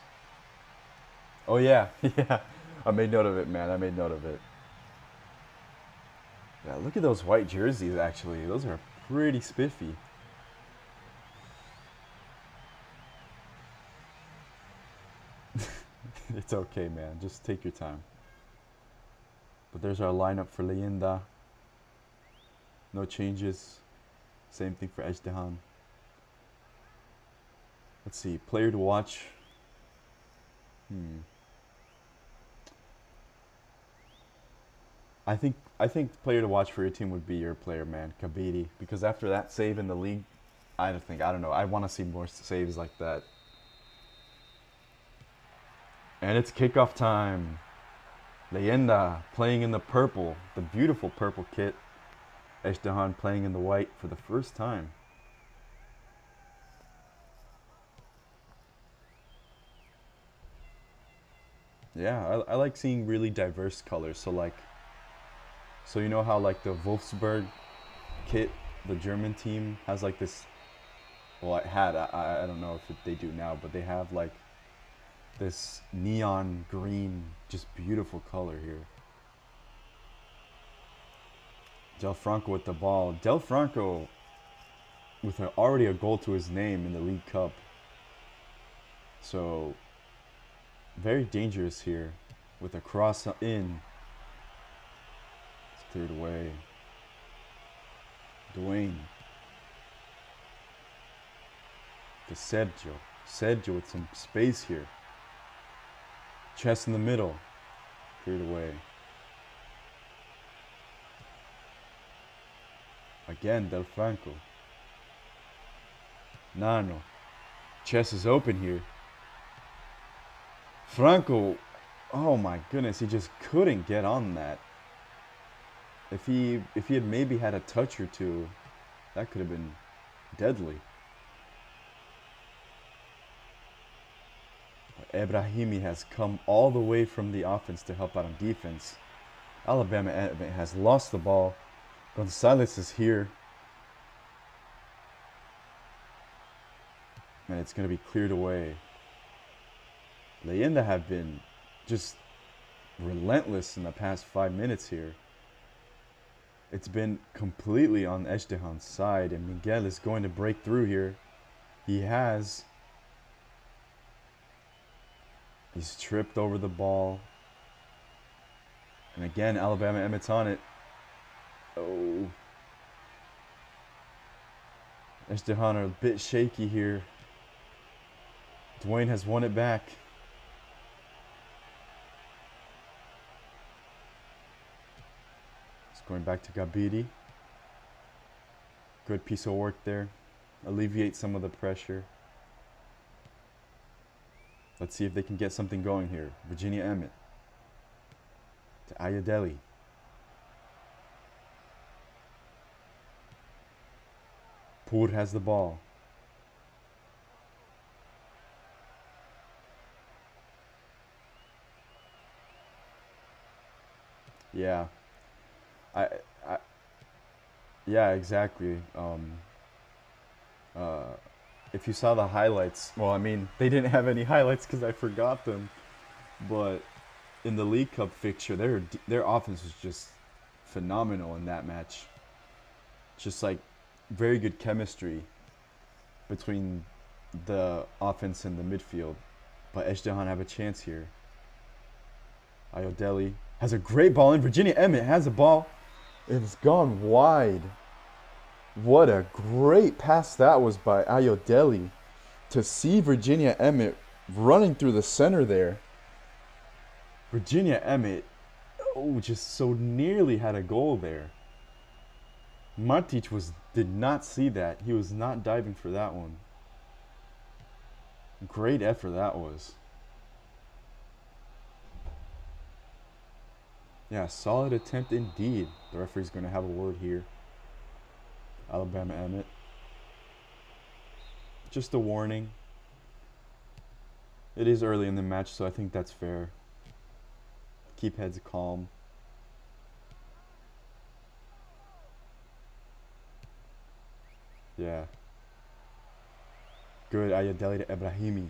Oh yeah, yeah. I made note of it, man. I made note of it. Yeah, look at those white jerseys. Actually, those are pretty spiffy. It's okay, man. Just take your time. But there's our lineup for Leyenda. No changes. Same thing for Ezhdehan. Let's see. Player to watch. I think player to watch for your team would be your player, man, Kabiri. Because after that save in the league, I don't know. I want to see more saves like that. And it's kickoff time. Leyenda playing in the purple, the beautiful purple kit. Ezhdehan playing in the white for the first time. Yeah, I like seeing really diverse colors. So you know how like the Wolfsburg kit, the German team has like this. Well, it had. I don't know if they do now, but they have like this neon green, just beautiful color here. Del Franco with the ball. Del Franco with already a goal to his name in the League Cup. So very dangerous here with a cross in. It's cleared away. Dwayne. To Sergio. Sergio with some space here. Chest in the middle. Cleared away. Again, Del Franco. Nano. Chest is open here. Franco, oh my goodness, he just couldn't get on that. If he had maybe had a touch or two, that could have been deadly. But Ebrahimi has come all the way from the offense to help out on defense. Alabama has lost the ball. Gonzalez is here. And it's going to be cleared away. Leyenda have been just relentless in the past 5 minutes here. It's been completely on Ezhdehan's side, and Miguel is going to break through here. He has. He's tripped over the ball. And again, Alabama Emmett's on it. Oh. Ezhdehan are a bit shaky here. Dwayne has won it back. Going back to Ghabr. Good piece of work there. Alleviate some of the pressure. Let's see if they can get something going here. Virginia Emmett. To Ayodele. Pur has the ball. Yeah. I, I yeah, exactly. Uh, if you saw the highlights, well, I mean, they didn't have any highlights because I forgot them. But in the League Cup fixture, their offense was just phenomenal in that match. Just like very good chemistry between the offense and the midfield. But Ezhdehan have a chance here. Ayodele has a great ball in. Virginia Emmett has a ball. It's gone wide. What a great pass that was by Ayodele to see Virginia Emmett running through the center there. Virginia Emmett, oh, just so nearly had a goal there. Martic did not see that. He was not diving for that one. Great effort that was. Yeah, solid attempt indeed. The referee's going to have a word here. Alabama Emmett. Just a warning. It is early in the match, so I think that's fair. Keep heads calm. Yeah. Good Ayodele to Ebrahimi.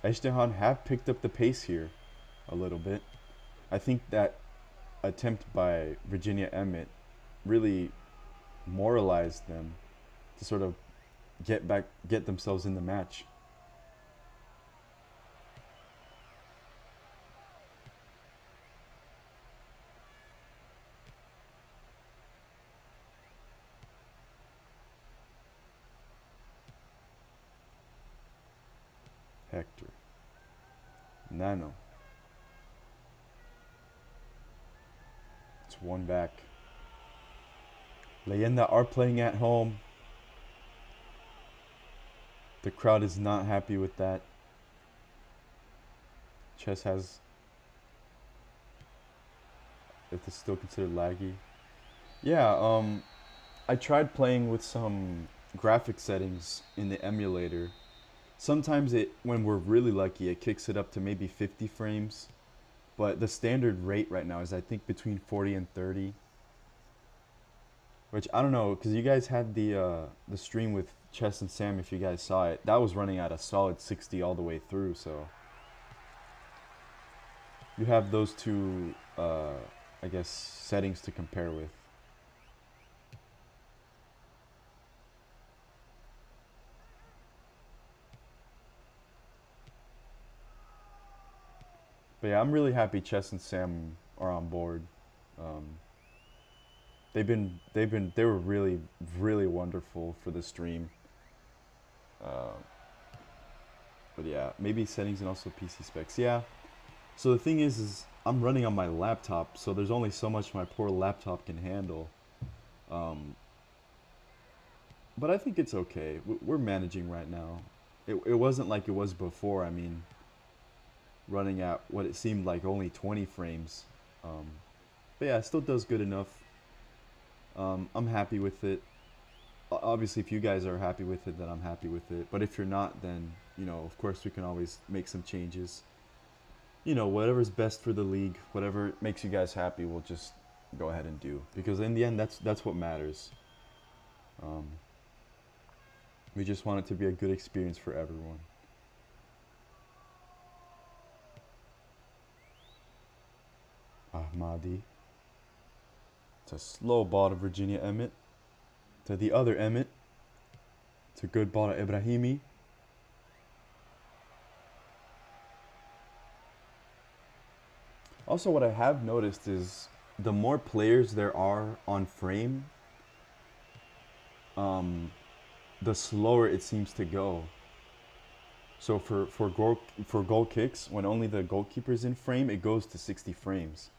Ezhdehan have picked up the pace here a little bit. I think that attempt by Virginia Emmett really moralized them to sort of get themselves in the match. Hector. Nano. It's one back. Leyenda are playing at home. The crowd is not happy with that. Chess has... If it's still considered laggy. Yeah, I tried playing with some graphic settings in the emulator. Sometimes when we're really lucky, it kicks it up to maybe 50 frames. But the standard rate right now is I think between 40 and 30. Which I don't know, because you guys had the stream with Chess and Sam. If you guys saw it, that was running at a solid 60 all the way through. So you have those two, I guess, settings to compare with. But yeah, I'm really happy Chess and Sam are on board. Um, they were really, really wonderful for the stream. Uh, but yeah, maybe settings and also PC specs. Yeah. So the thing is I'm running on my laptop, so there's only so much my poor laptop can handle. Um, but I think it's okay. We're managing right now. It wasn't like it was before. I mean, running at what it seemed like only 20 frames. Um, but yeah, it still does good enough. I'm happy with it. Obviously, if you guys are happy with it, then I'm happy with it. But if you're not, then, of course we can always make some changes. Whatever's best for the league, whatever makes you guys happy, we'll just go ahead and do. Because in the end, that's what matters. Um, we just want it to be a good experience for everyone. Ahmadi. It's a slow ball to Virginia Emmett. To the other Emmett. It's a good ball to Ibrahimi. Also, what I have noticed is the more players there are on frame, the slower it seems to go. So for goal kicks, when only the goalkeeper's in frame, it goes to 60 frames.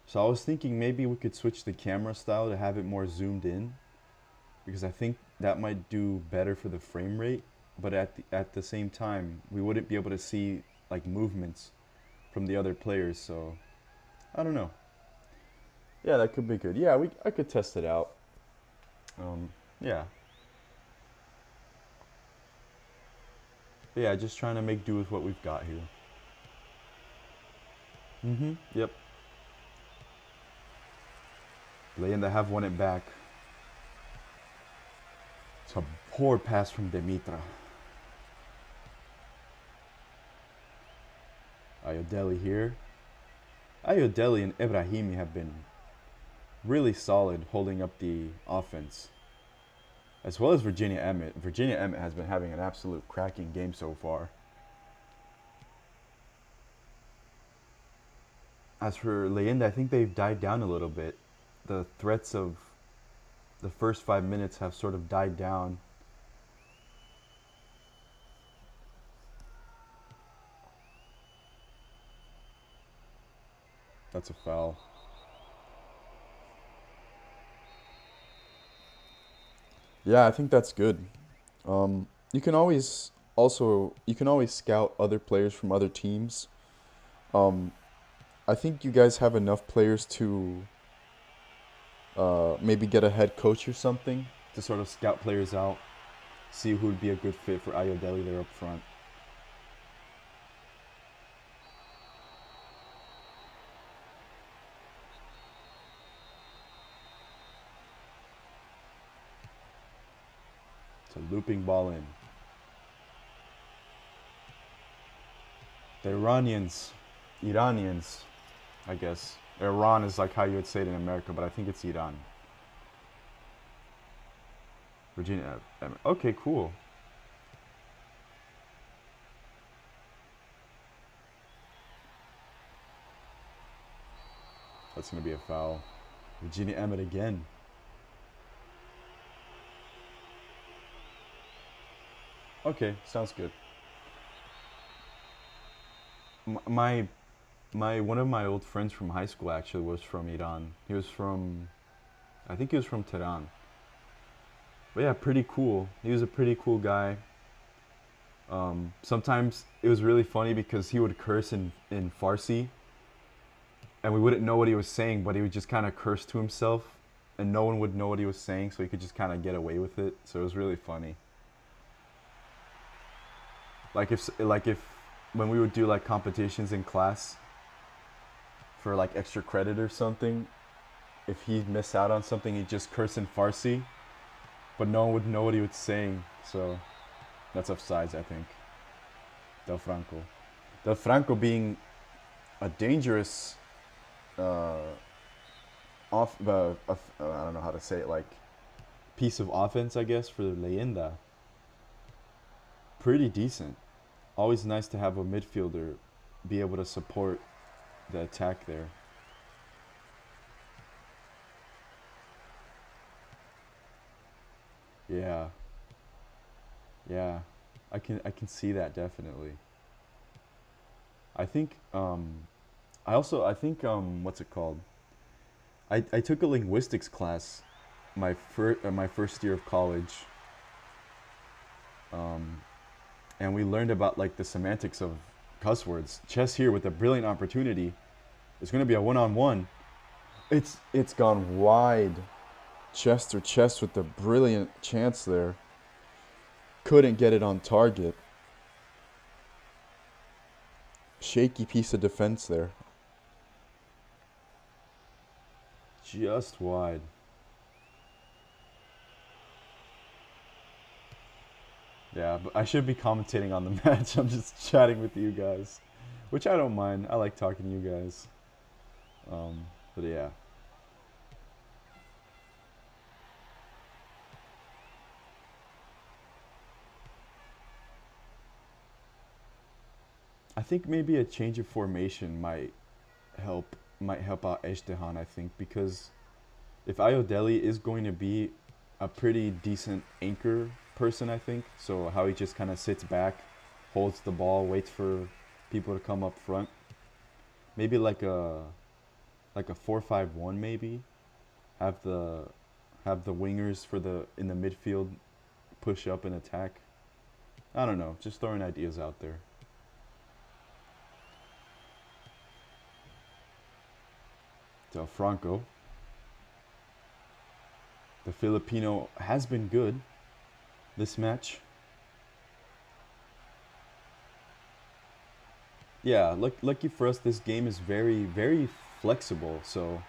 So I was thinking maybe we could switch the camera style to have it more zoomed in, because I think that might do better for the frame rate. But at the same time, we wouldn't be able to see like movements from the other players. So I don't know. Yeah, that could be good. Yeah, I could test it out. Yeah. But yeah, just trying to make do with what we've got here. Mm-hmm. Yep. Leyenda have won it back. It's a poor pass from Demitra. Ayodele here. Ayodele and Ibrahimi have been really solid holding up the offense, as well as Virginia Emmett. Virginia Emmett has been having an absolute cracking game so far. As for Leyenda, I think they've died down a little bit. The threats of the first 5 minutes have sort of died down. That's a foul. Yeah, I think that's good. You can always scout other players from other teams. Um, I think you guys have enough players to maybe get a head coach or something to sort of scout players out, see who would be a good fit for Ayodele there up front. It's a looping ball in. The Iranians, I guess. Iran is like how you would say it in America, but I think it's Iran. Virginia. Okay, cool. That's going to be a foul. Virginia Emmett again. Okay, sounds good. My one of my old friends from high school actually was from Iran. I think he was from Tehran. But yeah, pretty cool. He was a pretty cool guy. Sometimes it was really funny because he would curse in Farsi, and we wouldn't know what he was saying, but he would just kind of curse to himself, and no one would know what he was saying, so he could just kind of get away with it. So it was really funny. Like if when we would do like competitions in class for like extra credit or something, if he'd miss out on something, he'd just curse in Farsi, but no one would know what he was saying. So that's offsides, I think. Del Franco. Del Franco being a dangerous uh, I don't know how to say it, like piece of offense, I guess, for Leyenda. Pretty decent. Always nice to have a midfielder be able to support the attack there. Yeah, yeah, I can see that definitely. I think I think what's it called? I took a linguistics class my first year of college, um, and we learned about like the semantics of cuss words. Chess here with a brilliant opportunity. It's going to be a one-on-one. It's gone wide. Chest with a brilliant chance there. Couldn't get it on target. Shaky piece of defense there. Just wide. Yeah, but I should be commentating on the match. I'm just chatting with you guys, which I don't mind. I like talking to you guys. But yeah, I think maybe a change of formation might help out Ezhdehan. I think because if Ayodele is going to be a pretty decent anchor person, I think so. How he just kind of sits back, holds the ball, waits for people to come up front. Maybe like a 4-5-1 maybe. Have the have the wingers for the in the midfield push up and attack. I don't know, just throwing ideas out there. Del Franco, the Filipino, has been good this match. Yeah, lucky for us, this game is very, very flexible. So,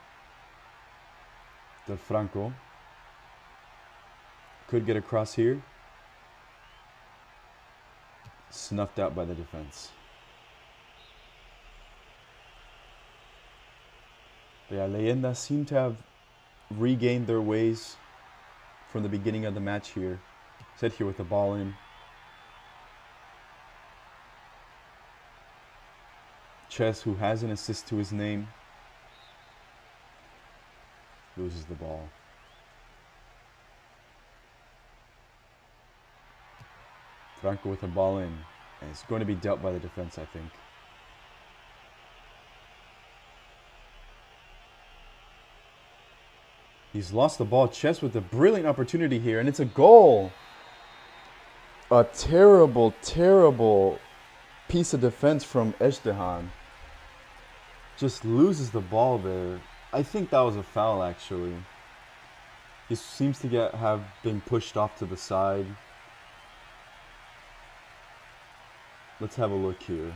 the Franco could get across here. Snuffed out by the defense. But yeah, Leyenda seem to have regained their ways from the beginning of the match here. Set here with the ball in. Chess, who has an assist to his name, loses the ball. Franco with the ball in. And it's going to be dealt by the defense, I think. He's lost the ball. Chess with a brilliant opportunity here, and it's a goal. A terrible, terrible piece of defense from Ezhdehan. Just loses the ball there. I think that was a foul, actually. He seems to have been pushed off to the side. Let's have a look here.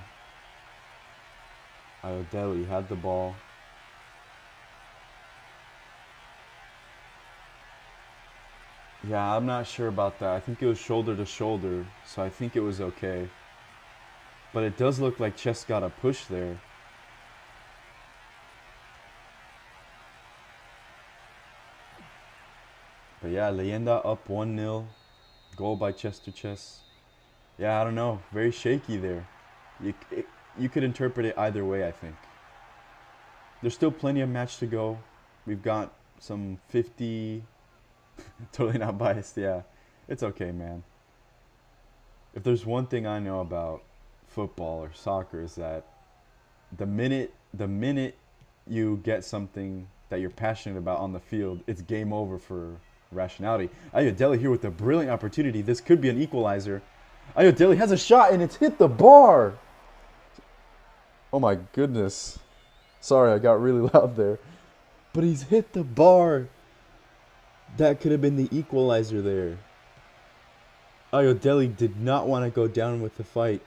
Ayodele had the ball. Yeah, I'm not sure about that. I think it was shoulder to shoulder, so I think it was okay. But it does look like Chess got a push there. But yeah, Leyenda up 1-0. Goal by Chess. Yeah, I don't know. Very shaky there. You could interpret it either way, I think. There's still plenty of match to go. We've got some 50... Totally not biased, yeah. It's okay, man. If there's one thing I know about football or soccer is that the minute you get something that you're passionate about on the field, it's game over for rationality. Ayodele here with a brilliant opportunity. This could be an equalizer. Ayodele has a shot and it's hit the bar. Oh my goodness. Sorry, I got really loud there. But he's hit the bar. That could have been the equalizer there. Ayodele did not want to go down with the fight.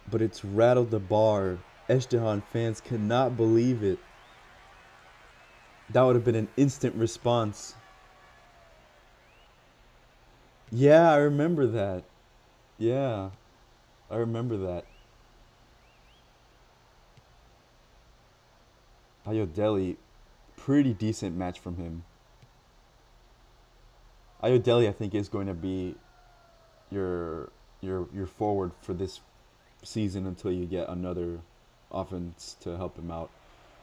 But it's rattled the bar. Ezhdehan fans cannot believe it. That would have been an instant response. Yeah, I remember that. Yeah, I remember that. Ayodele, pretty decent match from him. Ayodele, I think, is going to be your forward for this season until you get another offense to help him out.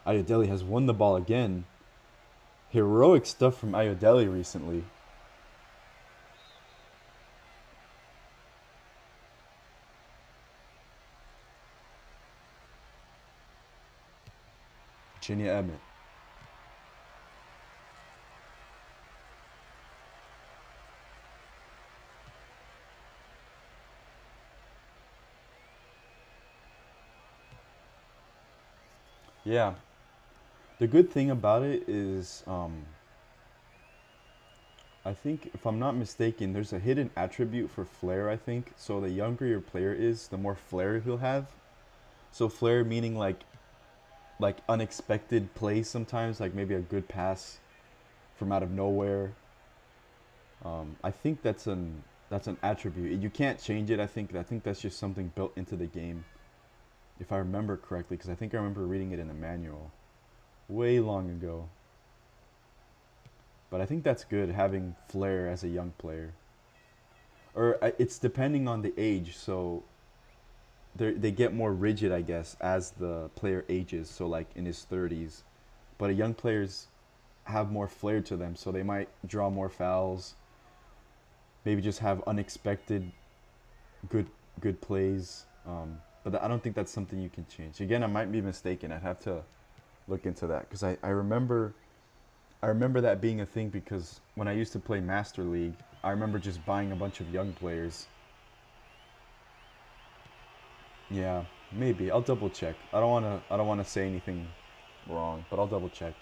Ayodele has won the ball again. Heroic stuff from Ayodele recently. Virginia Emmett. Yeah. The good thing about it is, I think, if I'm not mistaken, there's a hidden attribute for flair, I think. So the younger your player is, the more flair he'll have. So flair meaning like unexpected plays sometimes, like maybe a good pass from out of nowhere. I think that's an attribute. You can't change it. I think that's just something built into the game, if I remember correctly, because I think I remember reading it in the manual way long ago. But I think that's good, having flair as a young player. Or it's depending on the age, so they get more rigid, I guess, as the player ages. So like in his 30s, but a young players have more flair to them, so they might draw more fouls. Maybe just have unexpected good good plays. But I don't think that's something you can change. Again, I might be mistaken. I'd have to look into that because I remember that being a thing because when I used to play Master League, I remember just buying a bunch of young players. Yeah, maybe. I'll double check. I don't wanna say anything wrong, but I'll double check.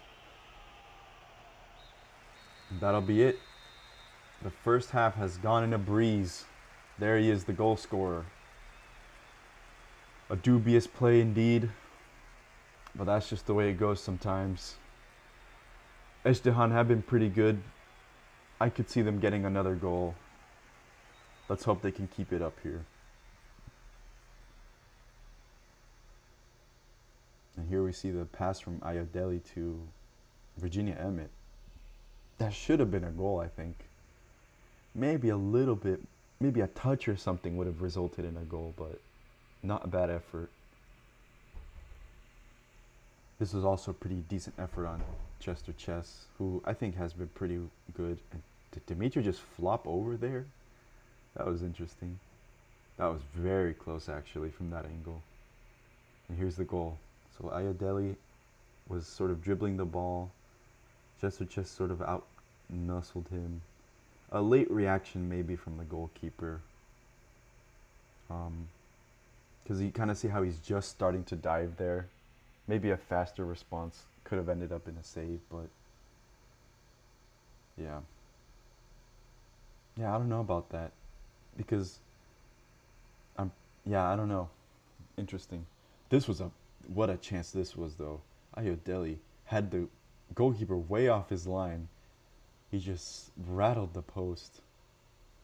That'll be it. The first half has gone in a breeze. There he is, the goal scorer. A dubious play indeed, but that's just the way it goes sometimes. Ezhdehan have been pretty good. I could see them getting another goal. Let's hope they can keep it up here. And here we see the pass from Ayodele to Virginia Emmett. That should have been a goal, I think. Maybe a little bit, maybe a touch or something would have resulted in a goal, but not a bad effort. This was also a pretty decent effort on Chester Chess, who I think has been pretty good. And did Dimitri just flop over there? That was interesting. That was very close, actually, from that angle. And here's the goal. So Ayodele was sort of dribbling the ball. Chester Chess sort of out-nuzzled him. A late reaction maybe from the goalkeeper. Because you kind of see how he's just starting to dive there. Maybe a faster response could have ended up in a save, but yeah. Yeah, I don't know about that. Because I don't know. Interesting. This was what a chance this was, though. Ayodele had the goalkeeper way off his line. He just rattled the post.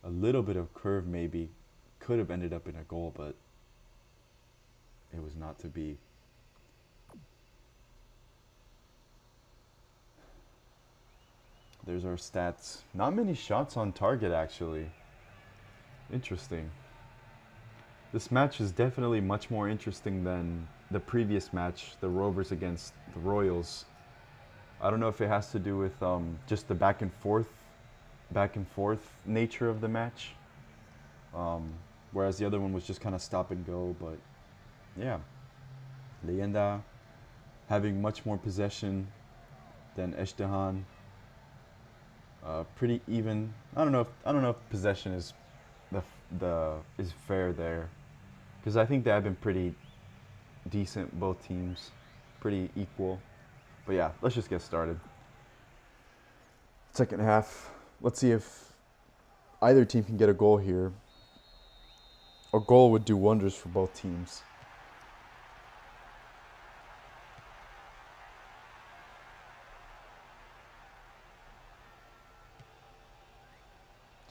A little bit of curve maybe could have ended up in a goal, but it was not to be. There's our stats. Not many shots on target, actually. Interesting. This match is definitely much more interesting than the previous match, the Rovers against the Royals. I don't know if it has to do with just the back and forth nature of the match. Whereas the other one was just kind of stop and go, but yeah. Leyenda having much more possession than Ezhdehan. Pretty even. I don't know if possession is is fair there, because I think they have been pretty decent, both teams, pretty equal. But yeah, let's just get started. Second half. Let's see if either team can get a goal here. A goal would do wonders for both teams.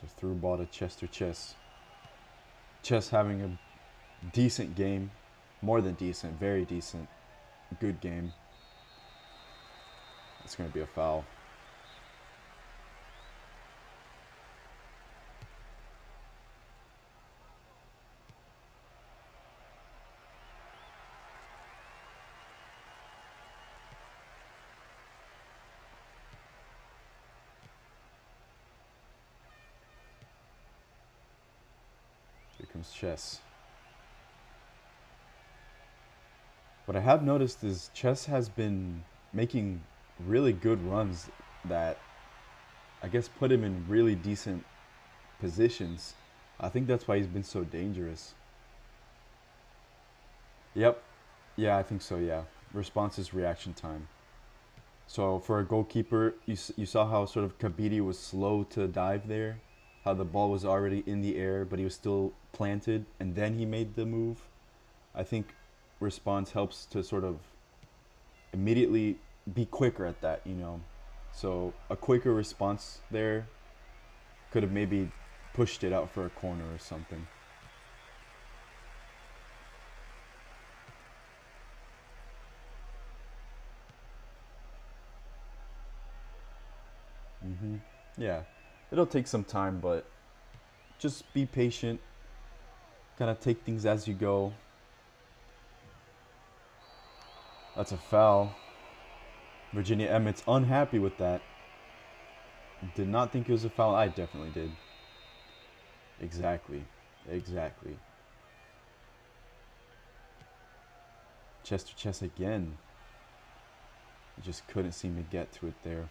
Just through ball to Chester Chess. Chess having a decent game. More than decent, very decent. Good game. It's going to be a foul. Here comes Chess. What I have noticed is Chess has been making really good runs that I guess put him in really decent positions. I think that's why he's been so dangerous. Yep. Yeah, I think so, yeah. Response is reaction time. So for a goalkeeper, you saw how sort of Kabiri was slow to dive there. How the ball was already in the air, but he was still planted, and then he made the move. I think response helps to sort of immediately be quicker at that, you know. So a quicker response there could have maybe pushed it out for a corner or something. Yeah, it'll take some time, but just be patient. Kind of take things as you go. That's a foul. Virginia Emmett's unhappy with that. Did not think it was a foul. I definitely did. Exactly. Chester Chess again. Just couldn't seem to get to it there.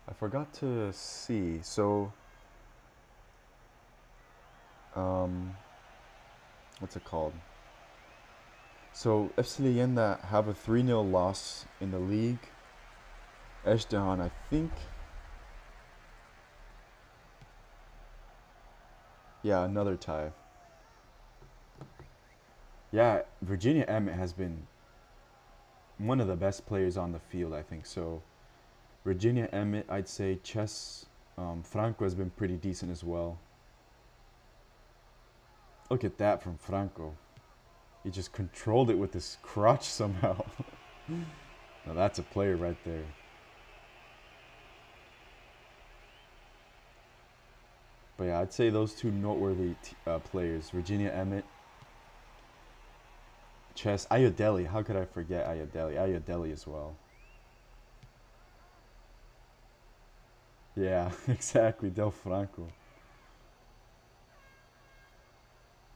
I forgot to see. So, what's it called? So FC Leyenda have a 3-0 loss in the league. Ezhdehan, I think. Yeah, another tie. Yeah, Virginia Emmett has been one of the best players on the field, I think. So Virginia Emmett, I'd say Chess Franco has been pretty decent as well. Look at that from Franco. He just controlled it with his crotch somehow. Now that's a player right there. But yeah, I'd say those two noteworthy players. Virginia Emmett, Chess, Ayodele. How could I forget Ayodele? Ayodele as well. Yeah, exactly. Del Franco.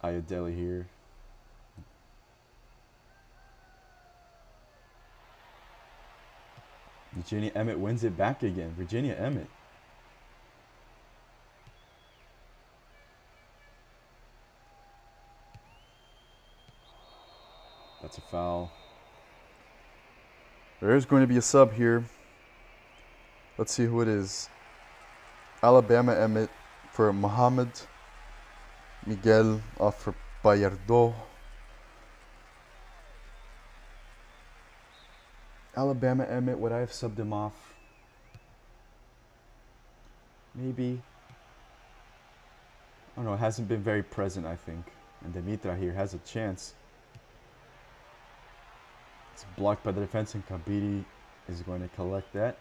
Ayodele here. Virginia Emmett wins it back again. Virginia Emmett. That's a foul. There's going to be a sub here. Let's see who it is. Alabama Emmett for Mohamed. Miguel off for Bayardo. Alabama Emmett, would I have subbed him off? Maybe. I don't know, it hasn't been very present, I think. And Dimitra here has a chance. It's blocked by the defense, and Kabiri is going to collect that.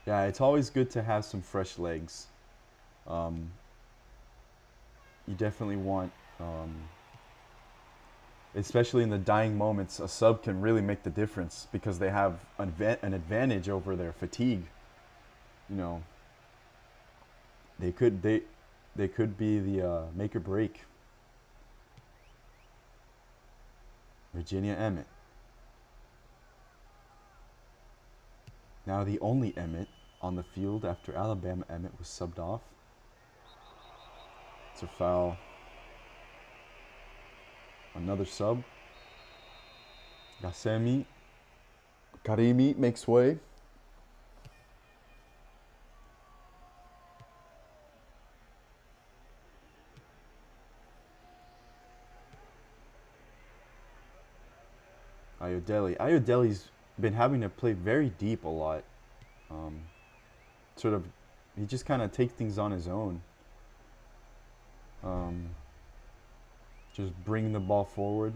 Yeah, it's always good to have some fresh legs. You definitely want, especially in the dying moments, a sub can really make the difference because they have an advantage over their fatigue. You know, they could be the make or break. Virginia Emmett. Now the only Emmett on the field after Alabama Emmett was subbed off. It's a foul. Another sub. Gassemi. Karimi makes way. Ayodele. Ayodele's been having to play very deep a lot. Sort of, he just kind of takes things on his own. Just bringing the ball forward.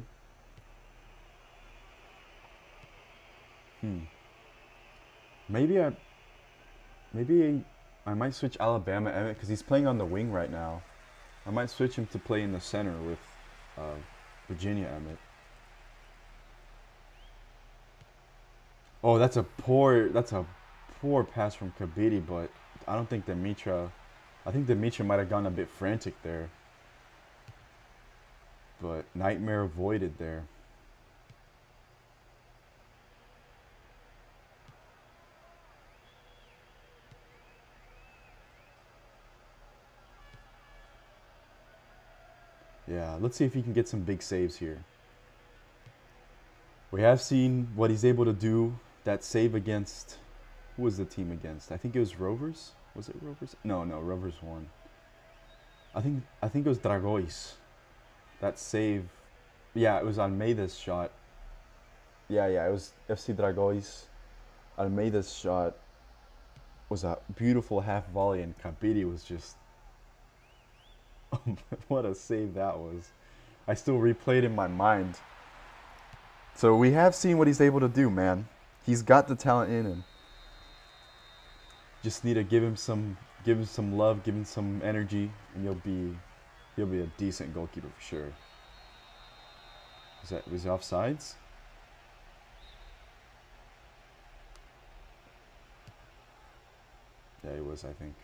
Maybe I might switch Alabama Emmett because he's playing on the wing right now. I might switch him to play in the center with Virginia Emmett. Oh, that's a poor pass from Kabiri, but I don't think Dimitra. I think Dimitra might have gone a bit frantic there. But Nightmare avoided there. Yeah, let's see if he can get some big saves here. We have seen what he's able to do. That save against, who was the team against? I think it was Rovers. Was it Rovers? No, Rovers won. I think it was Dragões. That save, yeah, it was Almeida's shot. Yeah, it was FC Dragões. Almeida's shot was a beautiful half volley, and Kabiri was just, what a save that was. I still replayed in my mind. So we have seen what he's able to do, man. He's got the talent in him. Just need to give him some love, give him some energy, and he'll be a decent goalkeeper for sure. Was it offsides? Yeah, it was, I think.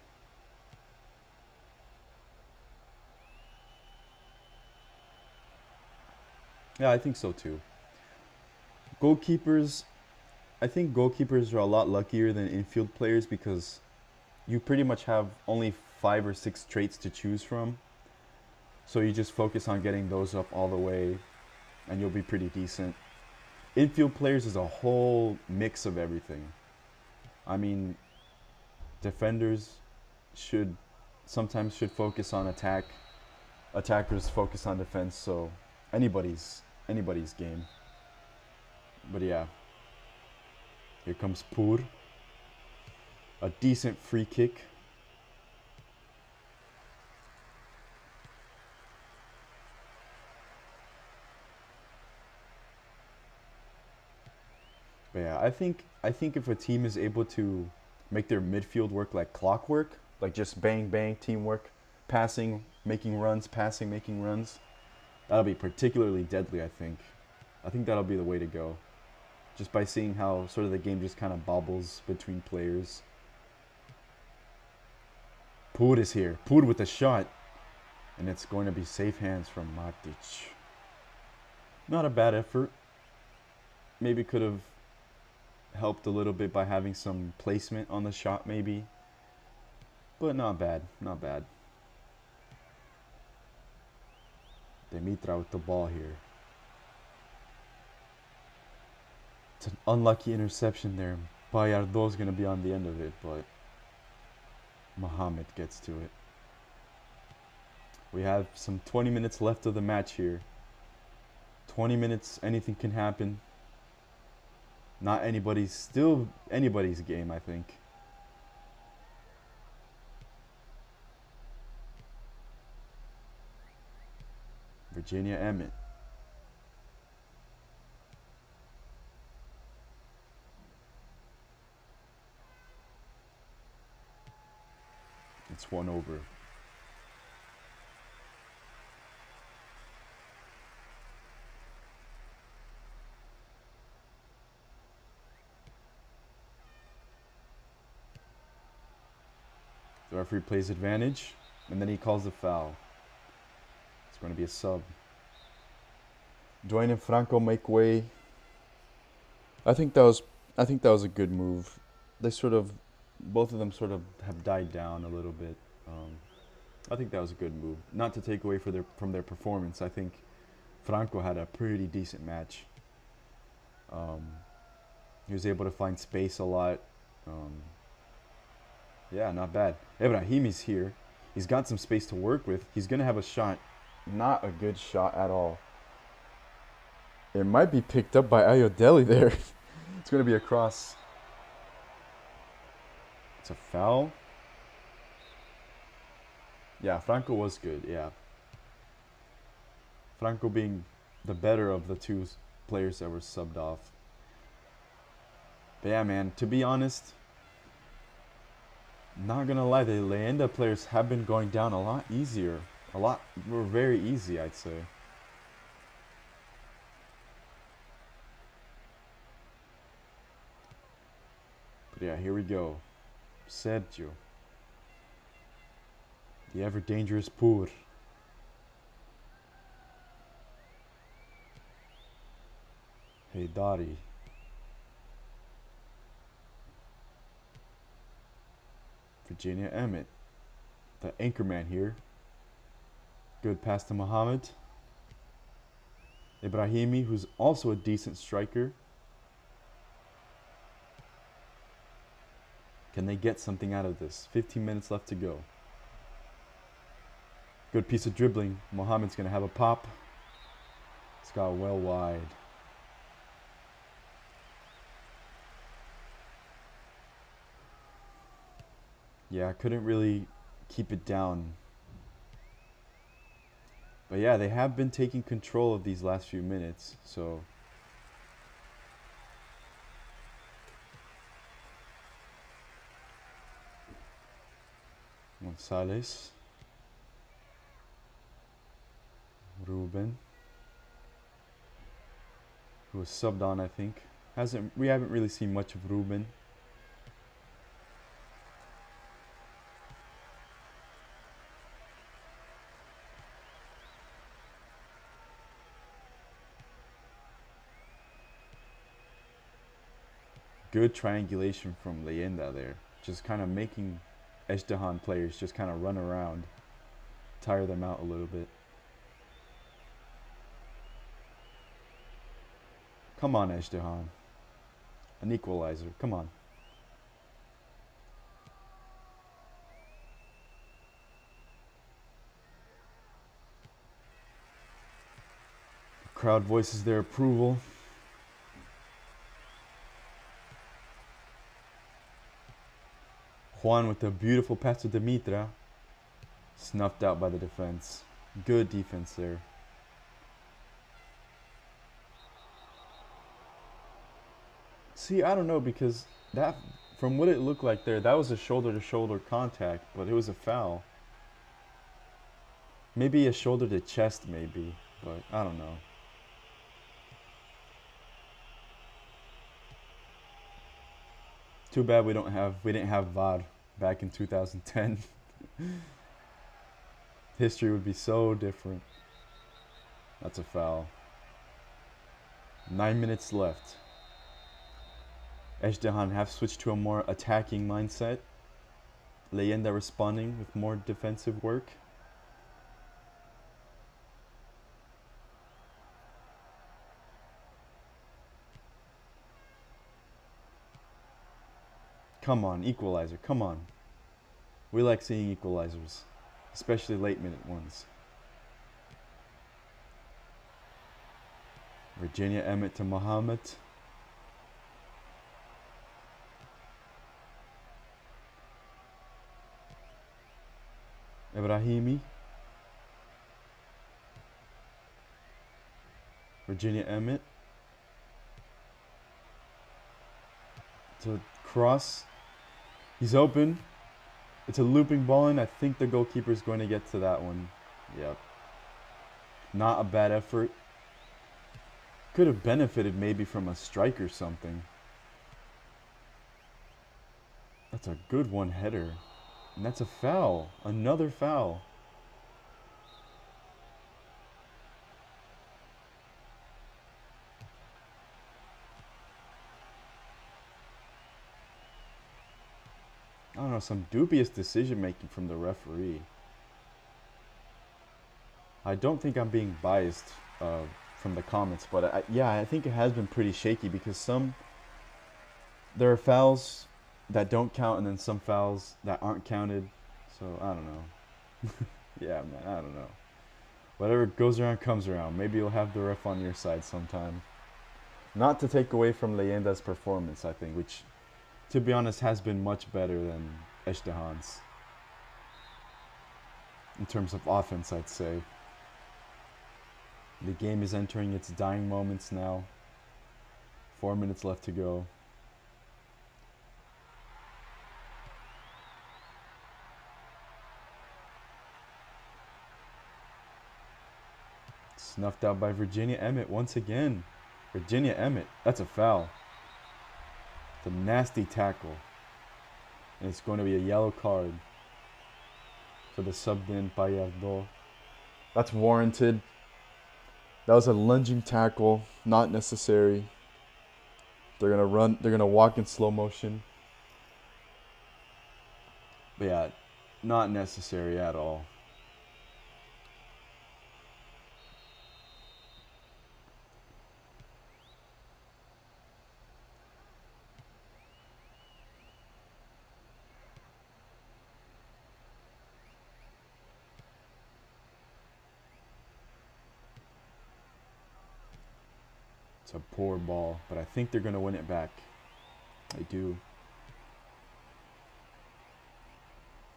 Yeah, I think so too. Goalkeepers, I think goalkeepers are a lot luckier than infield players because you pretty much have only 5 or 6 traits to choose from. So you just focus on getting those up all the way, and you'll be pretty decent. Infield players is a whole mix of everything. I mean, defenders should sometimes should focus on attack. Attackers focus on defense. So anybody's game. But yeah, here comes Pur. A decent free kick. But yeah, I think if a team is able to make their midfield work like clockwork, like just bang bang teamwork, passing, making runs, passing, making runs, that'll be particularly deadly, I think. I think that'll be the way to go. Just by seeing how sort of the game just kind of bobbles between players. Pud is here. Pud with a shot. And it's going to be safe hands from Matic. Not a bad effort. Maybe could have helped a little bit by having some placement on the shot maybe. But not bad. Not bad. Demitra with the ball here. It's an unlucky interception there. Bayardo's going to be on the end of it, but Mohamed gets to it. We have some 20 minutes left of the match here. 20 minutes, anything can happen. Still anybody's game, I think. Virginia Emmett. It's one over. The referee plays advantage, and then he calls the foul. It's going to be a sub. Dwayne and Franco make way. I think that was a good move. Both of them sort of have died down a little bit. I think that was a good move. Not to take away from their performance. I think Franco had a pretty decent match. He was able to find space a lot. Yeah, not bad. Ibrahimi's here. He's got some space to work with. He's going to have a shot. Not a good shot at all. It might be picked up by Ayodele there. It's going to be a cross. It's a foul. Yeah, Franco was good, yeah. Franco being the better of the two players that were subbed off. But yeah, man, to be honest, not gonna lie, the Leyenda players have been going down a lot easier. Were very easy, I'd say. But yeah, here we go. Sergio. The ever dangerous Pur. Heydari. Virginia Emmett. The anchorman here. Good pass to Mohamed. Ibrahimi, who's also a decent striker. Can they get something out of this? 15 minutes left to go. Good piece of dribbling. Mohamed's going to have a pop. It's got well wide. Yeah, I couldn't really keep it down. But yeah, they have been taking control of these last few minutes, so... Gonzalez. Ruben. Who was subbed on, I think. We haven't really seen much of Ruben. Good triangulation from Leyenda there. Just kind of making Ezhdehan players just kind of run around. Tire them out a little bit. Come on, Ezhdehan. An equalizer. Come on. The crowd voices their approval. Juan with a beautiful pass to Dimitra. Snuffed out by the defense. Good defense there. See, I don't know, because that, from what it looked like there, that was a shoulder-to-shoulder contact, but it was a foul. Maybe a shoulder-to-chest, maybe, but I don't know. Too bad we didn't have VAR back in 2010. History would be so different. That's a foul. 9 minutes left. Ezhdehan have switched to a more attacking mindset. Leyenda responding with more defensive work. Come on, equalizer, come on. We like seeing equalizers, especially late minute ones. Virginia Emmett to Mohammed. Ibrahimi. Virginia Emmett. To cross. He's open. It's a looping ball in. I think the goalkeeper's going to get to that one. Yep. Not a bad effort. Could have benefited maybe from a strike or something. That's a good one header. And that's a foul. Another foul. I don't know, some dubious decision making from the referee. I don't think I'm being biased from the comments, but yeah, I think it has been pretty shaky, because there are fouls that don't count, and then some fouls that aren't counted. So I don't know. Yeah, man, I don't know. Whatever goes around comes around. Maybe you'll have the ref on your side sometime. Not to take away from Leyenda's performance, I think, which, to be honest, has been much better than Ezhdehan's. In terms of offense, I'd say. The game is entering its dying moments now. 4 minutes left to go. Snuffed out by Virginia Emmett once again. Virginia Emmett, that's a foul. It's a nasty tackle. And it's going to be a yellow card for the subbed in Gallardo. That's warranted. That was a lunging tackle, not necessary. They're gonna walk in slow motion. But yeah, not necessary at all. It's a poor ball, but I think they're going to win it back. I do.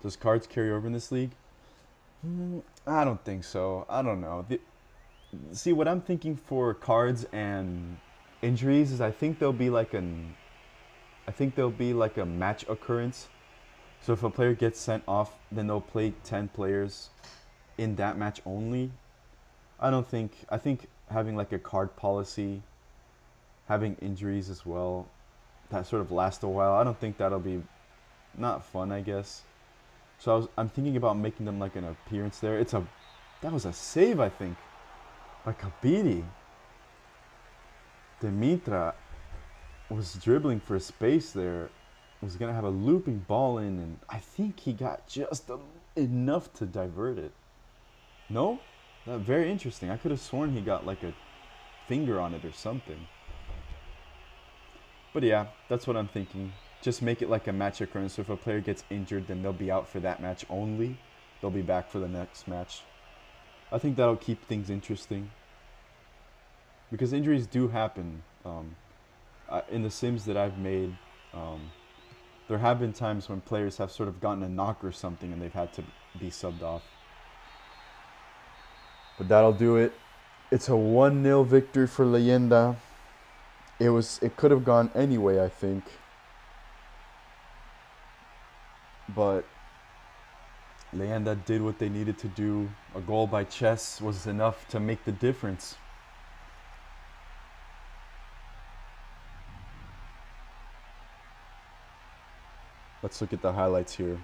Does cards carry over in this league? I don't think so. I don't know. See, what I'm thinking for cards and injuries is I think there'll be like a match occurrence. So if a player gets sent off, then they'll play 10 players in that match only. I think having like a card policy, having injuries as well, that sort of last a while, I don't think that'll be not fun, I guess. So I'm thinking about making them like an appearance there. That was a save, I think, by Ghabr. Dimitra was dribbling for space there, was gonna have a looping ball in, and I think he got just enough to divert it. No? Very interesting. I could have sworn he got like a finger on it or something. But yeah, that's what I'm thinking. Just make it like a match occurrence. So if a player gets injured, then they'll be out for that match only. They'll be back for the next match. I think that'll keep things interesting because injuries do happen. In the sims that I've made, um, there have been times when players have sort of gotten a knock or something and they've had to be subbed off. But that'll do it. It's a 1-0 victory for Leyenda. It could have gone anyway, I think. But Leyenda did what they needed to do. A goal by Chess was enough to make the difference. Let's look at the highlights here.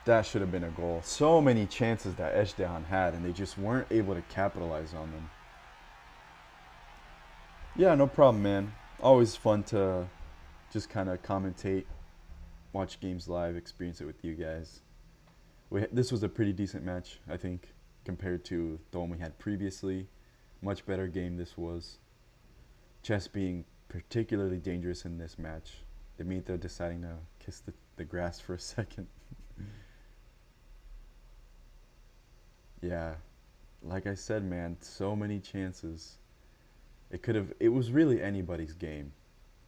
That should have been a goal. So many chances that Ezhdehan had, and they just weren't able to capitalize on them. Yeah, no problem, man. Always fun to just kind of commentate, watch games live, experience it with you guys. This was a pretty decent match, I think, compared to the one we had previously. Much better game this was. Chess being particularly dangerous in this match. Demeter deciding to kiss the grass for a second. Yeah, like I said, man, so many chances. It was really anybody's game.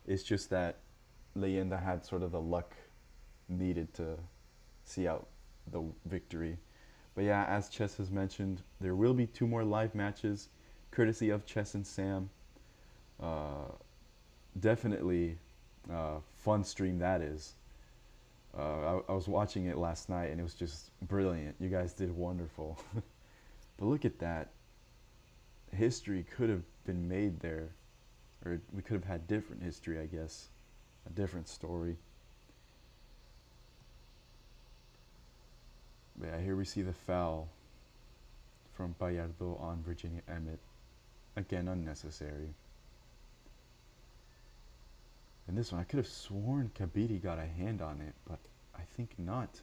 It's just that Leyenda had sort of the luck needed to see out the victory. But yeah, as Chess has mentioned, there will be 2 more live matches, courtesy of Chess and Sam. Definitely fun stream that is. I was watching it last night and it was just brilliant. You guys did wonderful. But look at that. History could have been made there. Or we could have had different history, I guess. A different story. But yeah, here we see the foul from Bayardo on Virginia Emmett. Again, unnecessary. And this one, I could have sworn Kabiri got a hand on it, but I think not.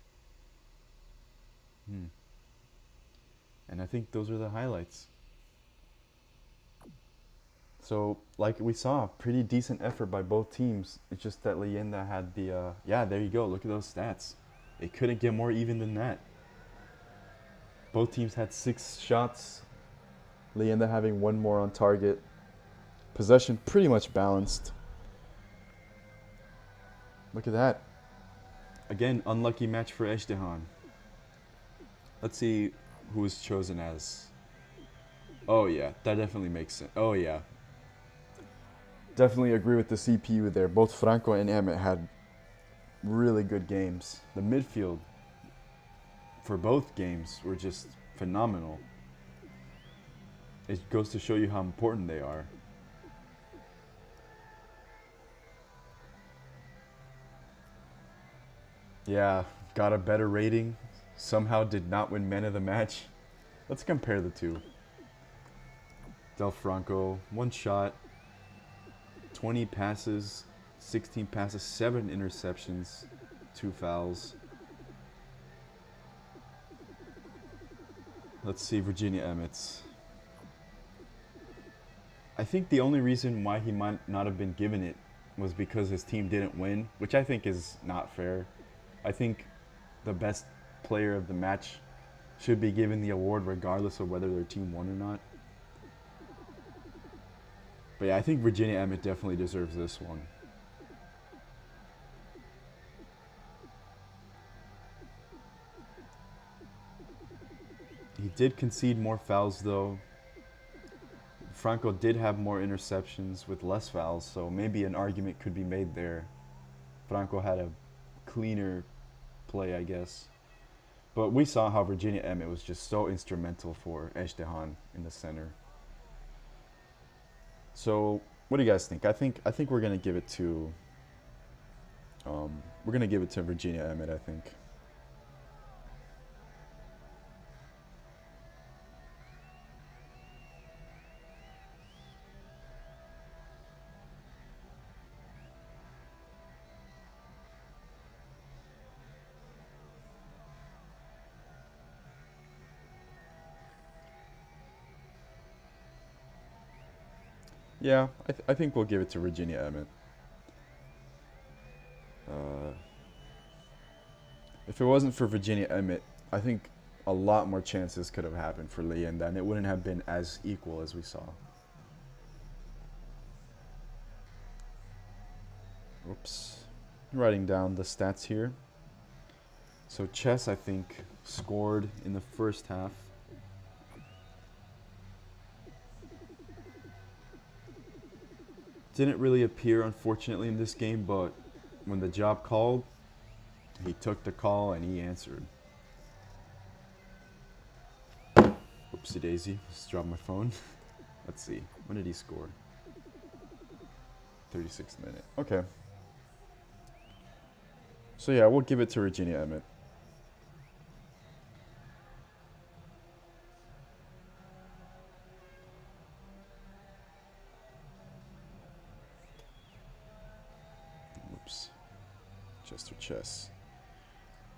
And I think those are the highlights. So, like we saw, pretty decent effort by both teams. It's just that Leyenda had the, yeah, there you go. Look at those stats. It couldn't get more even than that. Both teams had 6 shots. Leyenda having 1 more on target. Possession pretty much balanced. Look at that. Again, unlucky match for Ezhdehan. Let's see who was chosen as. Oh yeah, that definitely makes sense. Oh yeah. Definitely agree with the CPU there. Both Franco and Emmett had really good games. The midfield for both games were just phenomenal. It goes to show you how important they are. Yeah, got a better rating. Somehow did not win man of the match. Let's compare the two. Del Franco, 1 shot, 20 passes, 16 passes, 7 interceptions, 2 fouls. Let's see Virginia Emmett's. I think the only reason why he might not have been given it was because his team didn't win, which I think is not fair. I think the best player of the match should be given the award regardless of whether their team won or not. But yeah, I think Virginia Emmett definitely deserves this one. He did concede more fouls though. Franco did have more interceptions with less fouls, so maybe an argument could be made there. Franco had a cleaner play, I guess. But we saw how Virginia Emmett was just so instrumental for Ezhdehan in the center. So, what do you guys think? I think we're gonna give it to Virginia Emmett. I think. Yeah, I think we'll give it to Virginia Emmett. Uh, if it wasn't for Virginia Emmett, I think a lot more chances could have happened for Leyenda, and it wouldn't have been as equal as we saw. Oops. Writing down the stats here. So Chess, I think, scored in the first half. Didn't really appear, unfortunately, in this game, but when the job called, he took the call and he answered. Oopsie daisy, just dropped my phone. Let's see, when did he score? 36th minute. Okay. So yeah, we'll give it to Virginia Emmett. Oops. Chester Chess.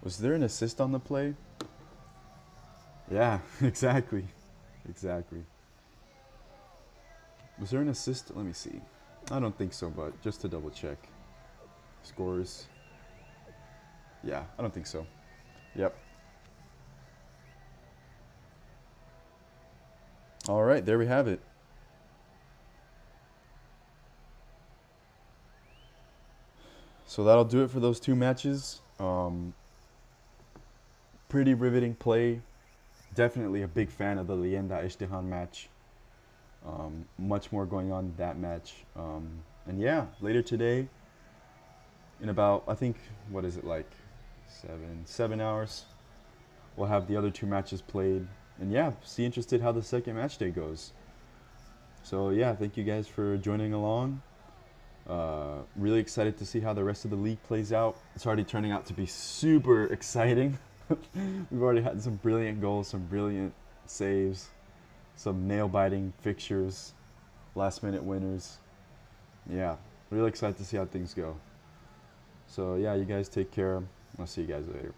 Was there an assist on the play? Yeah, exactly. Exactly. Was there an assist? Let me see. I don't think so, but just to double check. Scores. Yeah, I don't think so. Yep. All right, there we have it. So that'll do it for those two matches. Pretty riveting play. Definitely a big fan of the Leyenda Ezhdehan match. Much more going on in that match. And yeah, later today, in about, I think, what is it, like 7 hours, we'll have the other two matches played. And yeah, see interested how the second match day goes. So yeah, thank you guys for joining along. Really excited to see how the rest of the league plays out. It's already turning out to be super exciting. We've already had some brilliant goals, some brilliant saves, some nail-biting fixtures, last-minute winners. Yeah, really excited to see how things go. So yeah, you guys take care. I'll see you guys later.